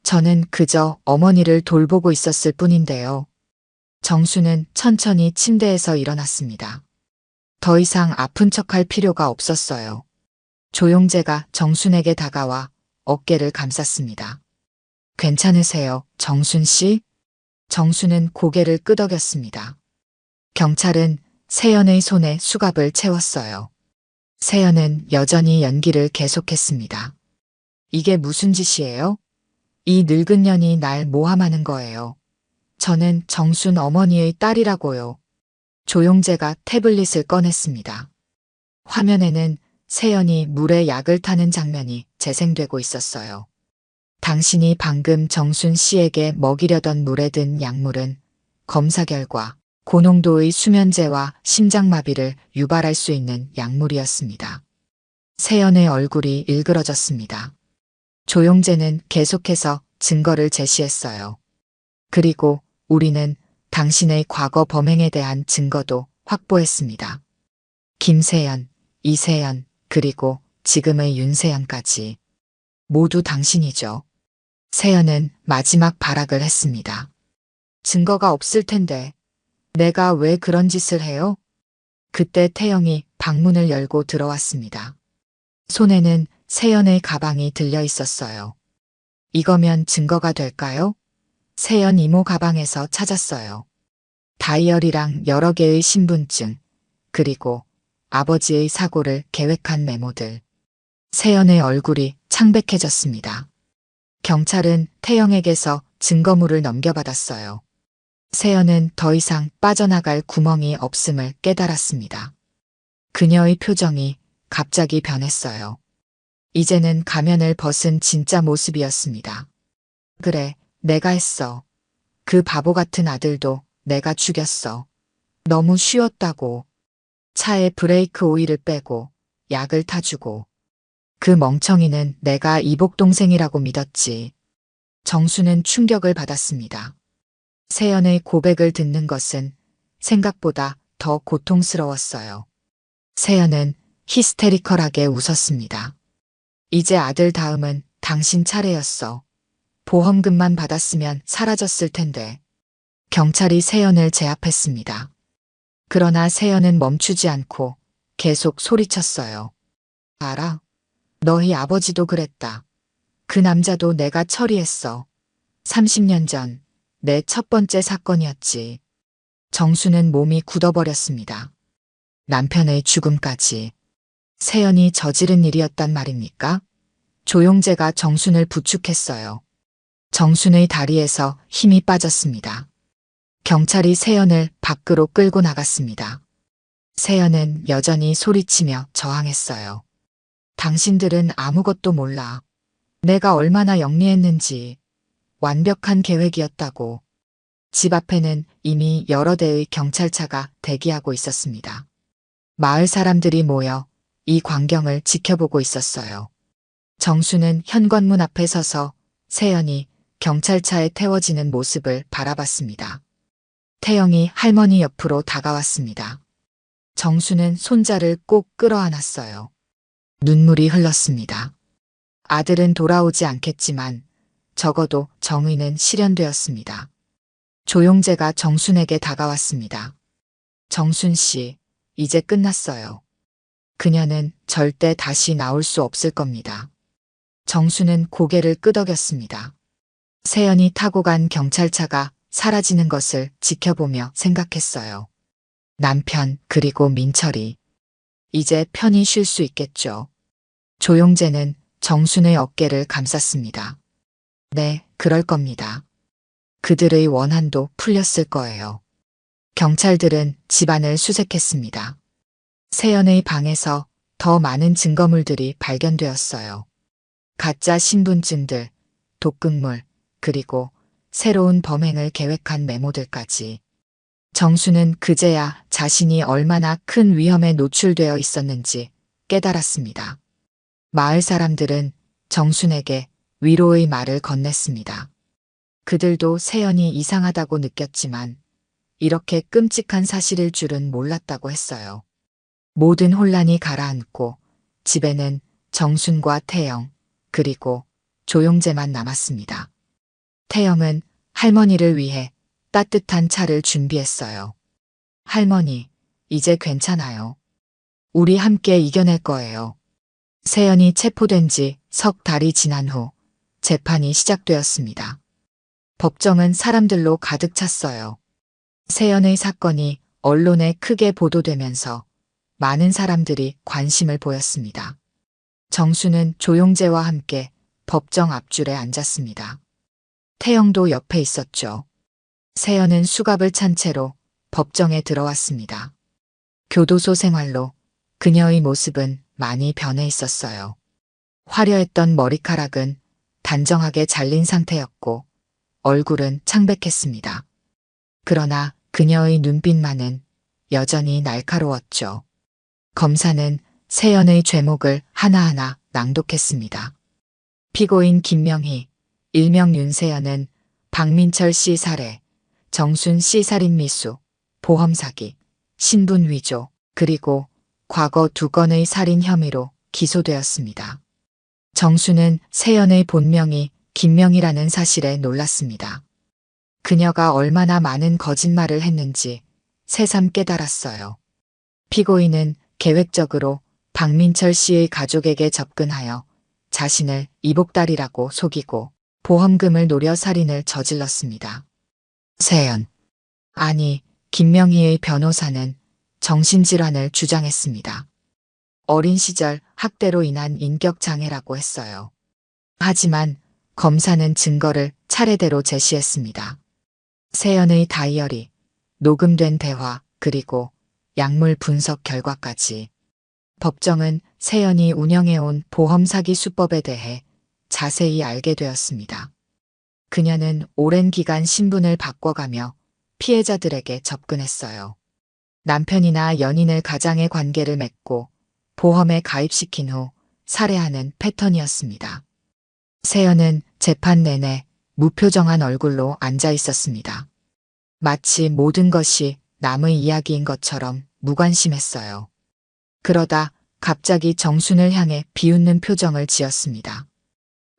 저는 그저 어머니를 돌보고 있었을 뿐인데요. 정수는 천천히 침대에서 일어났습니다. 더 이상 아픈 척할 필요가 없었어요. 조용재가 정순에게 다가와 어깨를 감쌌습니다. 괜찮으세요, 정순 씨? 정순은 고개를 끄덕였습니다. 경찰은 세연의 손에 수갑을 채웠어요. 세연은 여전히 연기를 계속했습니다. 이게 무슨 짓이에요? 이 늙은 년이 날 모함하는 거예요. 저는 정순 어머니의 딸이라고요. 조용재가 태블릿을 꺼냈습니다. 화면에는 세연이 물에 약을 타는 장면이 재생되고 있었어요. 당신이 방금 정순 씨에게 먹이려던 물에 든 약물은 검사 결과 고농도의 수면제와 심장마비를 유발할 수 있는 약물이었습니다. 세연의 얼굴이 일그러졌습니다. 조용재는 계속해서 증거를 제시했어요. 그리고 우리는 당신의 과거 범행에 대한 증거도 확보했습니다. 김세연, 이세연, 그리고 지금의 윤세연까지 모두 당신이죠. 세연은 마지막 발악을 했습니다. 증거가 없을 텐데 내가 왜 그런 짓을 해요? 그때 태영이 방문을 열고 들어왔습니다. 손에는 세연의 가방이 들려 있었어요. 이거면 증거가 될까요? 세연 이모 가방에서 찾았어요. 다이어리랑 여러 개의 신분증, 그리고 아버지의 사고를 계획한 메모들. 세연의 얼굴이 창백해졌습니다. 경찰은 태영에게서 증거물을 넘겨받았어요. 세연은 더 이상 빠져나갈 구멍이 없음을 깨달았습니다. 그녀의 표정이 갑자기 변했어요. 이제는 가면을 벗은 진짜 모습이었습니다. 그래, 내가 했어. 그 바보 같은 아들도 내가 죽였어. 너무 쉬웠다고. 차에 브레이크 오일을 빼고 약을 타주고. 그 멍청이는 내가 이복 동생이라고 믿었지. 정수는 충격을 받았습니다. 세연의 고백을 듣는 것은 생각보다 더 고통스러웠어요. 세연은 히스테리컬하게 웃었습니다. 이제 아들 다음은 당신 차례였어. 보험금만 받았으면 사라졌을 텐데. 경찰이 세연을 제압했습니다. 그러나 세연은 멈추지 않고 계속 소리쳤어요. 알아? 너희 아버지도 그랬다. 그 남자도 내가 처리했어. 30년 전 내 첫 번째 사건이었지. 정수는 몸이 굳어버렸습니다. 남편의 죽음까지. 세연이 저지른 일이었단 말입니까? 조용재가 정순을 부축했어요. 정순의 다리에서 힘이 빠졌습니다. 경찰이 세연을 밖으로 끌고 나갔습니다. 세연은 여전히 소리치며 저항했어요. 당신들은 아무것도 몰라. 내가 얼마나 영리했는지. 완벽한 계획이었다고. 집 앞에는 이미 여러 대의 경찰차가 대기하고 있었습니다. 마을 사람들이 모여 이 광경을 지켜보고 있었어요. 정수는 현관문 앞에 서서 세연이 경찰차에 태워지는 모습을 바라봤습니다. 태영이 할머니 옆으로 다가왔습니다. 정수는 손자를 꼭 끌어안았어요. 눈물이 흘렀습니다. 아들은 돌아오지 않겠지만 적어도 정의는 실현되었습니다. 조용재가 정순에게 다가왔습니다. 정순 씨, 이제 끝났어요. 그녀는 절대 다시 나올 수 없을 겁니다. 정순은 고개를 끄덕였습니다. 세연이 타고 간 경찰차가 사라지는 것을 지켜보며 생각했어요. 남편 그리고 민철이 이제 편히 쉴 수 있겠죠. 조용재는 정순의 어깨를 감쌌습니다. 네, 그럴 겁니다. 그들의 원한도 풀렸을 거예요. 경찰들은 집안을 수색했습니다. 세연의 방에서 더 많은 증거물들이 발견되었어요. 가짜 신분증들, 독극물, 그리고 새로운 범행을 계획한 메모들까지. 정수는 그제야 자신이 얼마나 큰 위험에 노출되어 있었는지 깨달았습니다. 마을 사람들은 정순에게 위로의 말을 건넸습니다. 그들도 세연이 이상하다고 느꼈지만 이렇게 끔찍한 사실일 줄은 몰랐다고 했어요. 모든 혼란이 가라앉고 집에는 정순과 태영 그리고 조용재만 남았습니다. 태영은 할머니를 위해 따뜻한 차를 준비했어요. 할머니, 이제 괜찮아요. 우리 함께 이겨낼 거예요. 세연이 체포된 지 석 달이 지난 후 재판이 시작되었습니다. 법정은 사람들로 가득 찼어요. 세연의 사건이 언론에 크게 보도되면서 많은 사람들이 관심을 보였습니다. 정수는 조용재와 함께 법정 앞줄에 앉았습니다. 태영도 옆에 있었죠. 세연은 수갑을 찬 채로 법정에 들어왔습니다. 교도소 생활로 그녀의 모습은 많이 변해 있었어요. 화려했던 머리카락은 단정하게 잘린 상태였고 얼굴은 창백했습니다. 그러나 그녀의 눈빛만은 여전히 날카로웠죠. 검사는 세연의 죄목을 하나하나 낭독했습니다. 피고인 김명희, 일명 윤세연은 박민철 씨 살해, 정순 씨 살인 미수, 보험 사기, 신분 위조, 그리고 과거 2건의 살인 혐의로 기소되었습니다. 정수는 세연의 본명이 김명희라는 사실에 놀랐습니다. 그녀가 얼마나 많은 거짓말을 했는지 새삼 깨달았어요. 피고인은 계획적으로 박민철 씨의 가족에게 접근하여 자신을 이복달이라고 속이고 보험금을 노려 살인을 저질렀습니다. 세연, 아니 김명희의 변호사는 정신질환을 주장했습니다. 어린 시절 학대로 인한 인격장애라고 했어요. 하지만 검사는 증거를 차례대로 제시했습니다. 세연의 다이어리, 녹음된 대화, 그리고 약물 분석 결과까지. 법정은 세연이 운영해온 보험 사기 수법에 대해 자세히 알게 되었습니다. 그녀는 오랜 기간 신분을 바꿔가며 피해자들에게 접근했어요. 남편이나 연인을 가장의 관계를 맺고 보험에 가입시킨 후 살해하는 패턴이었습니다. 세연은 재판 내내 무표정한 얼굴로 앉아 있었습니다. 마치 모든 것이 남의 이야기인 것처럼 무관심했어요. 그러다 갑자기 정순을 향해 비웃는 표정을 지었습니다.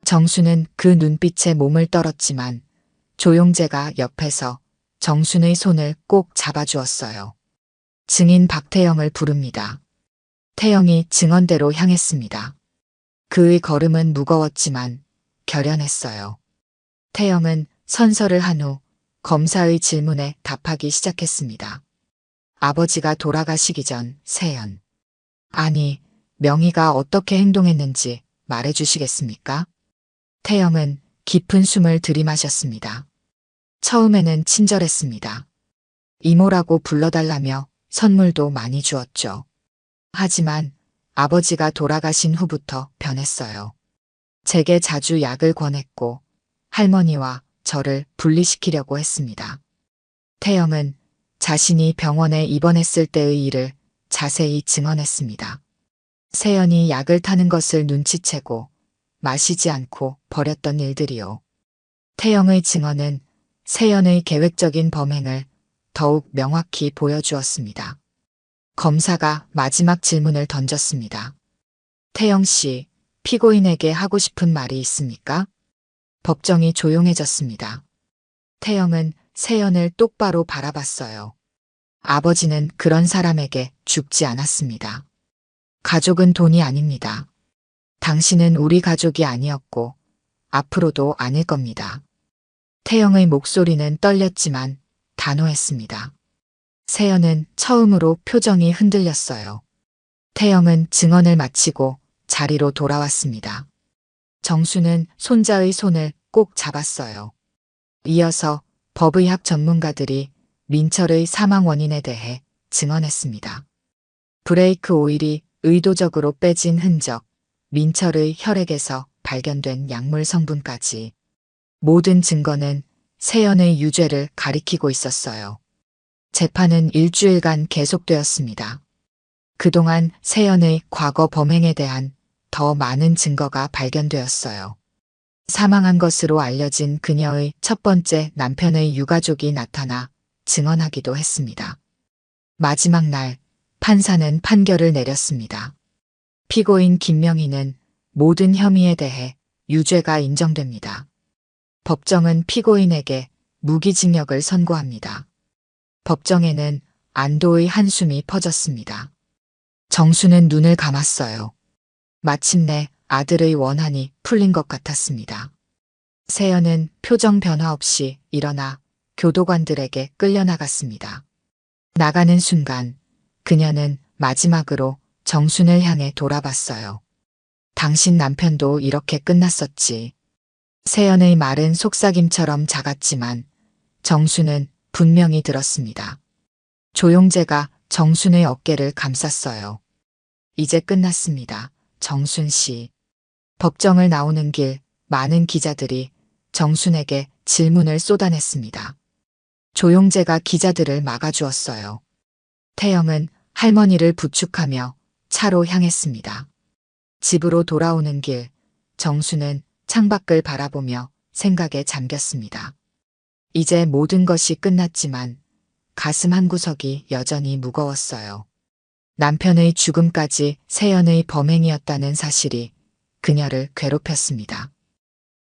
정순은 그 눈빛에 몸을 떨었지만 조용재가 옆에서 정순의 손을 꼭 잡아주었어요. 증인 박태영을 부릅니다. 태영이 증언대로 향했습니다. 그의 걸음은 무거웠지만 결연했어요. 태영은 선서를 한 후 검사의 질문에 답하기 시작했습니다. 아버지가 돌아가시기 전 세연. 아니, 명희가 어떻게 행동했는지 말해주시겠습니까? 태영은 깊은 숨을 들이마셨습니다. 처음에는 친절했습니다. 이모라고 불러달라며 선물도 많이 주었죠. 하지만 아버지가 돌아가신 후부터 변했어요. 제게 자주 약을 권했고 할머니와 저를 분리시키려고 했습니다. 태영은 자신이 병원에 입원했을 때의 일을 자세히 증언했습니다. 세연이 약을 타는 것을 눈치채고 마시지 않고 버렸던 일들이요. 태영의 증언은 세연의 계획적인 범행을 더욱 명확히 보여주었습니다. 검사가 마지막 질문을 던졌습니다. 태영 씨, 피고인에게 하고 싶은 말이 있습니까? 법정이 조용해졌습니다. 태영은 세연을 똑바로 바라봤어요. 아버지는 그런 사람에게 죽지 않았습니다. 가족은 돈이 아닙니다. 당신은 우리 가족이 아니었고 앞으로도 아닐 겁니다. 태영의 목소리는 떨렸지만 단호했습니다. 세연은 처음으로 표정이 흔들렸어요. 태영은 증언을 마치고 자리로 돌아왔습니다. 정수는 손자의 손을 꼭 잡았어요. 이어서 법의학 전문가들이 민철의 사망 원인에 대해 증언했습니다. 브레이크 오일이 의도적으로 빼진 흔적, 민철의 혈액에서 발견된 약물 성분까지 모든 증거는 세연의 유죄를 가리키고 있었어요. 재판은 일주일간 계속되었습니다. 그동안 세연의 과거 범행에 대한 더 많은 증거가 발견되었어요. 사망한 것으로 알려진 그녀의 첫 번째 남편의 유가족이 나타나 증언하기도 했습니다. 마지막 날 판사는 판결을 내렸습니다. 피고인 김명희는 모든 혐의에 대해 유죄가 인정됩니다. 법정은 피고인에게 무기징역을 선고합니다. 법정에는 안도의 한숨이 퍼졌습니다. 정수는 눈을 감았어요. 마침내 아들의 원한이 풀린 것 같았습니다. 세연은 표정 변화 없이 일어나 교도관들에게 끌려나갔습니다. 나가는 순간 그녀는 마지막으로 정순을 향해 돌아봤어요. 당신 남편도 이렇게 끝났었지. 세연의 말은 속삭임처럼 작았지만 정순은 분명히 들었습니다. 조용재가 정순의 어깨를 감쌌어요. 이제 끝났습니다. 정순 씨. 법정을 나오는 길 많은 기자들이 정순에게 질문을 쏟아냈습니다. 조용재가 기자들을 막아주었어요. 태영은 할머니를 부축하며 차로 향했습니다. 집으로 돌아오는 길 정순은 창밖을 바라보며 생각에 잠겼습니다. 이제 모든 것이 끝났지만 가슴 한구석이 여전히 무거웠어요. 남편의 죽음까지 세연의 범행이었다는 사실이 그녀를 괴롭혔습니다.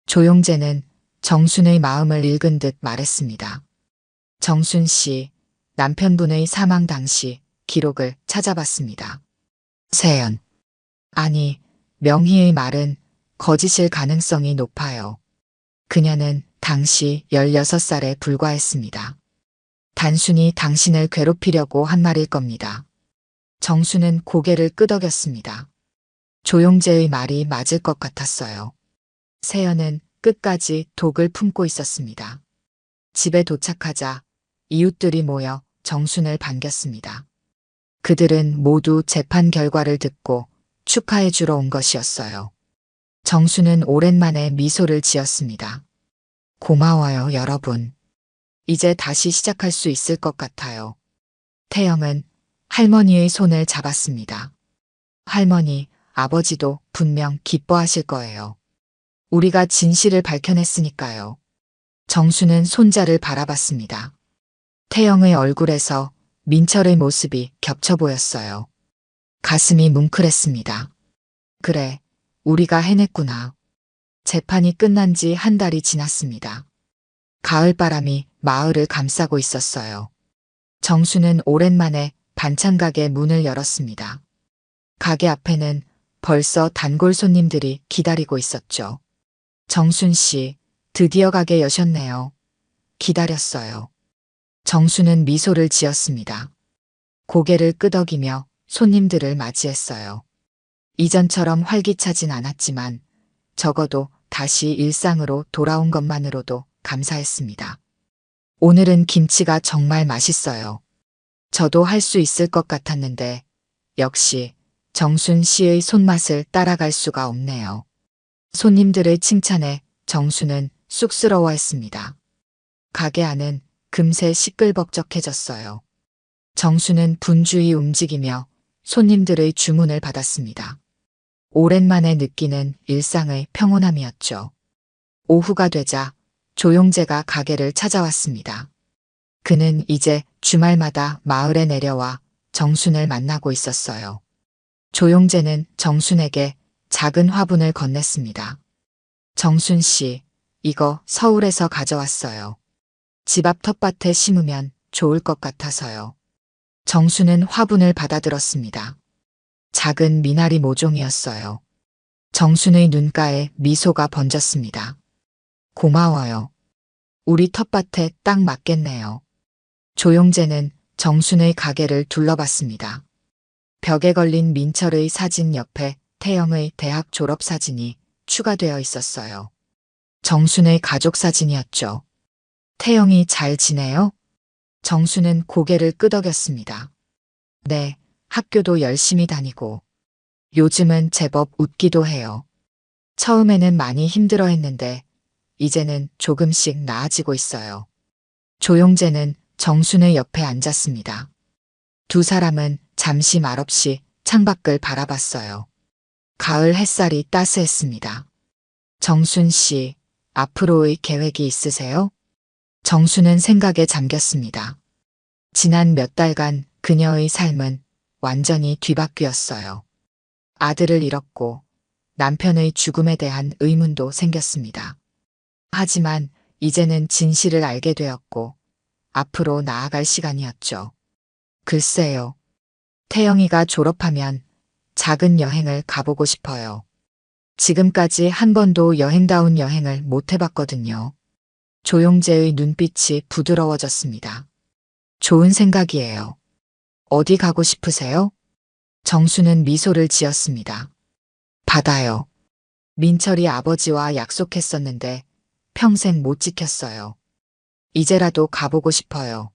조용재는 정순의 마음을 읽은 듯 말했습니다. 정순 씨, 남편분의 사망 당시 기록을 찾아봤습니다. 세연. 아니, 명희의 말은 거짓일 가능성이 높아요. 그녀는 당시 16살에 불과했습니다. 단순히 당신을 괴롭히려고 한 말일 겁니다. 정수는 고개를 끄덕였습니다. 조용재의 말이 맞을 것 같았어요. 세연은 끝까지 독을 품고 있었습니다. 집에 도착하자 이웃들이 모여 정순을 반겼습니다. 그들은 모두 재판 결과를 듣고 축하해 주러 온 것이었어요. 정수는 오랜만에 미소를 지었습니다. 고마워요, 여러분. 이제 다시 시작할 수 있을 것 같아요. 태영은 할머니의 손을 잡았습니다. 할머니, 아버지도 분명 기뻐하실 거예요. 우리가 진실을 밝혀냈으니까요. 정수는 손자를 바라봤습니다. 태영의 얼굴에서 민철의 모습이 겹쳐 보였어요. 가슴이 뭉클했습니다. 그래, 우리가 해냈구나. 재판이 끝난 지 한 달이 지났습니다. 가을바람이 마을을 감싸고 있었어요. 정수는 오랜만에 반찬가게 문을 열었습니다. 가게 앞에는 벌써 단골 손님들이 기다리고 있었죠. 정순 씨, 드디어 가게 여셨네요. 기다렸어요. 정수는 미소를 지었습니다. 고개를 끄덕이며 손님들을 맞이했어요. 이전처럼 활기차진 않았지만 적어도 다시 일상으로 돌아온 것만으로도 감사했습니다. 오늘은 김치가 정말 맛있어요. 저도 할 수 있을 것 같았는데 역시 정순 씨의 손맛을 따라갈 수가 없네요. 손님들의 칭찬에 정수는 쑥스러워했습니다. 가게 안은 금세 시끌벅적해졌어요. 정수는 분주히 움직이며 손님들의 주문을 받았습니다. 오랜만에 느끼는 일상의 평온함이었죠. 오후가 되자 조용재가 가게를 찾아왔습니다. 그는 이제 주말마다 마을에 내려와 정순을 만나고 있었어요. 조용재는 정순에게 작은 화분을 건넸습니다. 정순 씨, 이거 서울에서 가져왔어요. 집 앞 텃밭에 심으면 좋을 것 같아서요. 정수는 화분을 받아들었습니다. 작은 미나리 모종이었어요. 정순의 눈가에 미소가 번졌습니다. 고마워요. 우리 텃밭에 딱 맞겠네요. 조용재는 정순의 가게를 둘러봤습니다. 벽에 걸린 민철의 사진 옆에 태영의 대학 졸업 사진이 추가되어 있었어요. 정순의 가족 사진이었죠. 태영이 잘 지내요? 정수는 고개를 끄덕였습니다. 네, 학교도 열심히 다니고 요즘은 제법 웃기도 해요. 처음에는 많이 힘들어했는데 이제는 조금씩 나아지고 있어요. 조용재는 정순의 옆에 앉았습니다. 두 사람은 잠시 말없이 창밖을 바라봤어요. 가을 햇살이 따스했습니다. 정순 씨, 앞으로의 계획이 있으세요? 정수는 생각에 잠겼습니다. 지난 몇 달간 그녀의 삶은 완전히 뒤바뀌었어요. 아들을 잃었고 남편의 죽음에 대한 의문도 생겼습니다. 하지만 이제는 진실을 알게 되었고 앞으로 나아갈 시간이었죠. 글쎄요. 태영이가 졸업하면 작은 여행을 가보고 싶어요. 지금까지 한 번도 여행다운 여행을 못 해봤거든요. 조용재의 눈빛이 부드러워졌습니다. 좋은 생각이에요. 어디 가고 싶으세요? 정수는 미소를 지었습니다. 바다요. 민철이 아버지와 약속했었는데 평생 못 지켰어요. 이제라도 가보고 싶어요.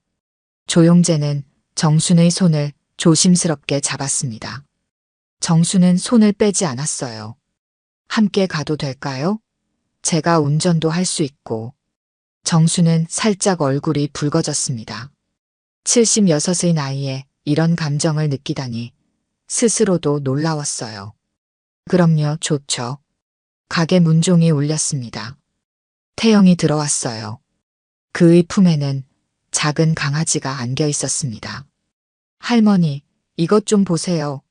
조용재는 정순의 손을 조심스럽게 잡았습니다. 정수는 손을 빼지 않았어요. 함께 가도 될까요? 제가 운전도 할 수 있고. 정수는 살짝 얼굴이 붉어졌습니다. 76의 나이에 이런 감정을 느끼다니 스스로도 놀라웠어요. 그럼요, 좋죠. 가게 문종이 울렸습니다. 태영이 들어왔어요. 그의 품에는 작은 강아지가 안겨 있었습니다. 할머니, 이것 좀 보세요.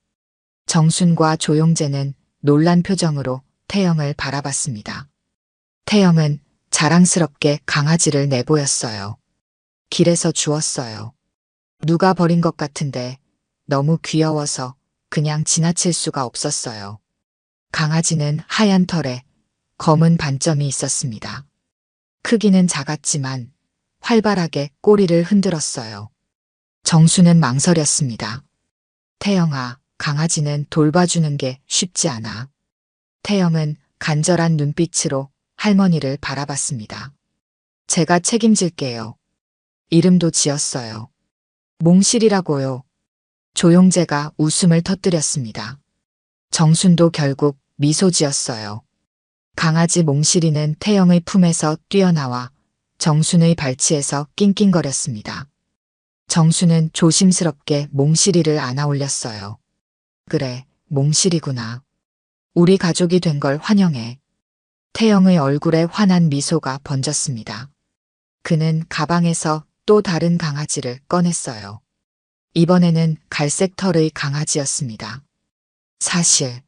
정순과 조용재는 놀란 표정으로 태영을 바라봤습니다. 태영은 자랑스럽게 강아지를 내보였어요. 길에서 주웠어요. 누가 버린 것 같은데 너무 귀여워서 그냥 지나칠 수가 없었어요. 강아지는 하얀 털에 검은 반점이 있었습니다. 크기는 작았지만 활발하게 꼬리를 흔들었어요. 정수는 망설였습니다. 태영아, 강아지는 돌봐주는 게 쉽지 않아. 태영은 간절한 눈빛으로 할머니를 바라봤습니다. 제가 책임질게요. 이름도 지었어요. 몽실이라고요. 조용재가 웃음을 터뜨렸습니다. 정순도 결국 미소 지었어요. 강아지 몽실이는 태영의 품에서 뛰어나와 정순의 발치에서 낑낑거렸습니다. 정순은 조심스럽게 몽실이를 안아 올렸어요. 그래, 몽실이구나. 우리 가족이 된 걸 환영해. 태영의 얼굴에 환한 미소가 번졌습니다. 그는 가방에서 또 다른 강아지를 꺼냈어요. 이번에는 갈색 털의 강아지였습니다. 사실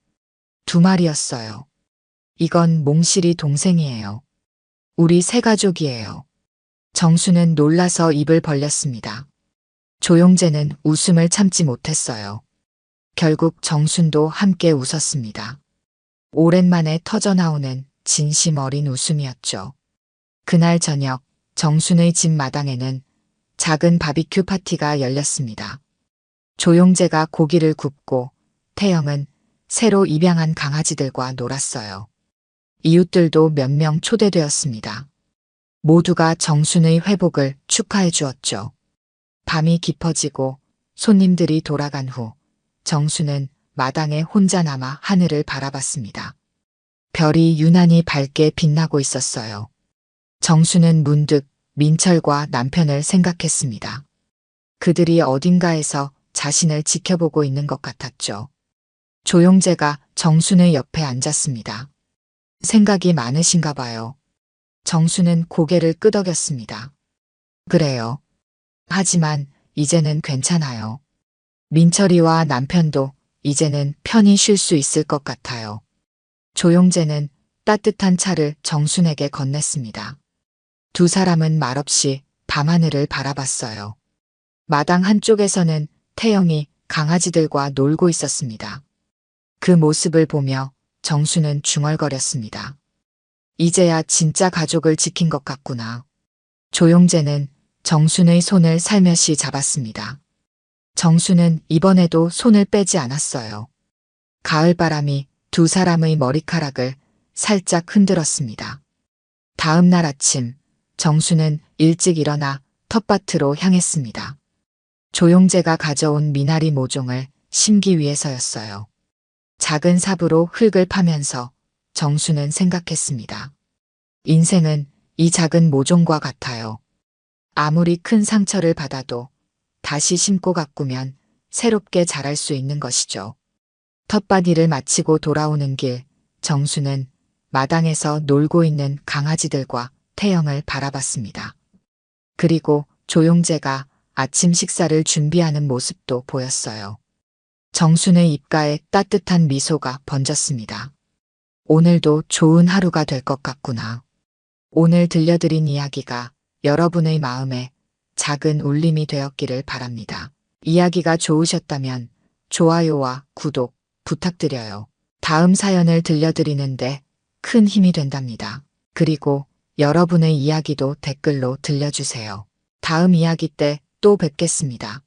2마리였어요. 이건 몽실이 동생이에요. 우리 새 가족이에요. 정수는 놀라서 입을 벌렸습니다. 조용재는 웃음을 참지 못했어요. 결국 정순도 함께 웃었습니다. 오랜만에 터져나오는 진심 어린 웃음이었죠. 그날 저녁 정순의 집 마당에는 작은 바비큐 파티가 열렸습니다. 조용재가 고기를 굽고 태영은 새로 입양한 강아지들과 놀았어요. 이웃들도 몇 명 초대되었습니다. 모두가 정순의 회복을 축하해 주었죠. 밤이 깊어지고 손님들이 돌아간 후 정순은 마당에 혼자 남아 하늘을 바라봤습니다. 별이 유난히 밝게 빛나고 있었어요. 정수는 문득 민철과 남편을 생각했습니다. 그들이 어딘가에서 자신을 지켜보고 있는 것 같았죠. 조용재가 정순의 옆에 앉았습니다. 생각이 많으신가 봐요. 정수는 고개를 끄덕였습니다. 그래요. 하지만 이제는 괜찮아요. 민철이와 남편도 이제는 편히 쉴 수 있을 것 같아요. 조용재는 따뜻한 차를 정순에게 건넸습니다. 두 사람은 말없이 밤하늘을 바라봤어요. 마당 한쪽에서는 태영이 강아지들과 놀고 있었습니다. 그 모습을 보며 정수는 중얼거렸습니다. 이제야 진짜 가족을 지킨 것 같구나. 조용재는 정순의 손을 살며시 잡았습니다. 정수는 이번에도 손을 빼지 않았어요. 가을바람이 두 사람의 머리카락을 살짝 흔들었습니다. 다음 날 아침 정수는 일찍 일어나 텃밭으로 향했습니다. 조용재가 가져온 미나리 모종을 심기 위해서였어요. 작은 삽으로 흙을 파면서 정수는 생각했습니다. 인생은 이 작은 모종과 같아요. 아무리 큰 상처를 받아도 다시 심고 가꾸면 새롭게 자랄 수 있는 것이죠. 텃밭 일을 마치고 돌아오는 길, 정수는 마당에서 놀고 있는 강아지들과 태영을 바라봤습니다. 그리고 조용재가 아침 식사를 준비하는 모습도 보였어요. 정순의 입가에 따뜻한 미소가 번졌습니다. 오늘도 좋은 하루가 될 것 같구나. 오늘 들려드린 이야기가 여러분의 마음에 작은 울림이 되었기를 바랍니다. 이야기가 좋으셨다면 좋아요와 구독 부탁드려요. 다음 사연을 들려드리는데 큰 힘이 된답니다. 그리고 여러분의 이야기도 댓글로 들려주세요. 다음 이야기 때 또 뵙겠습니다.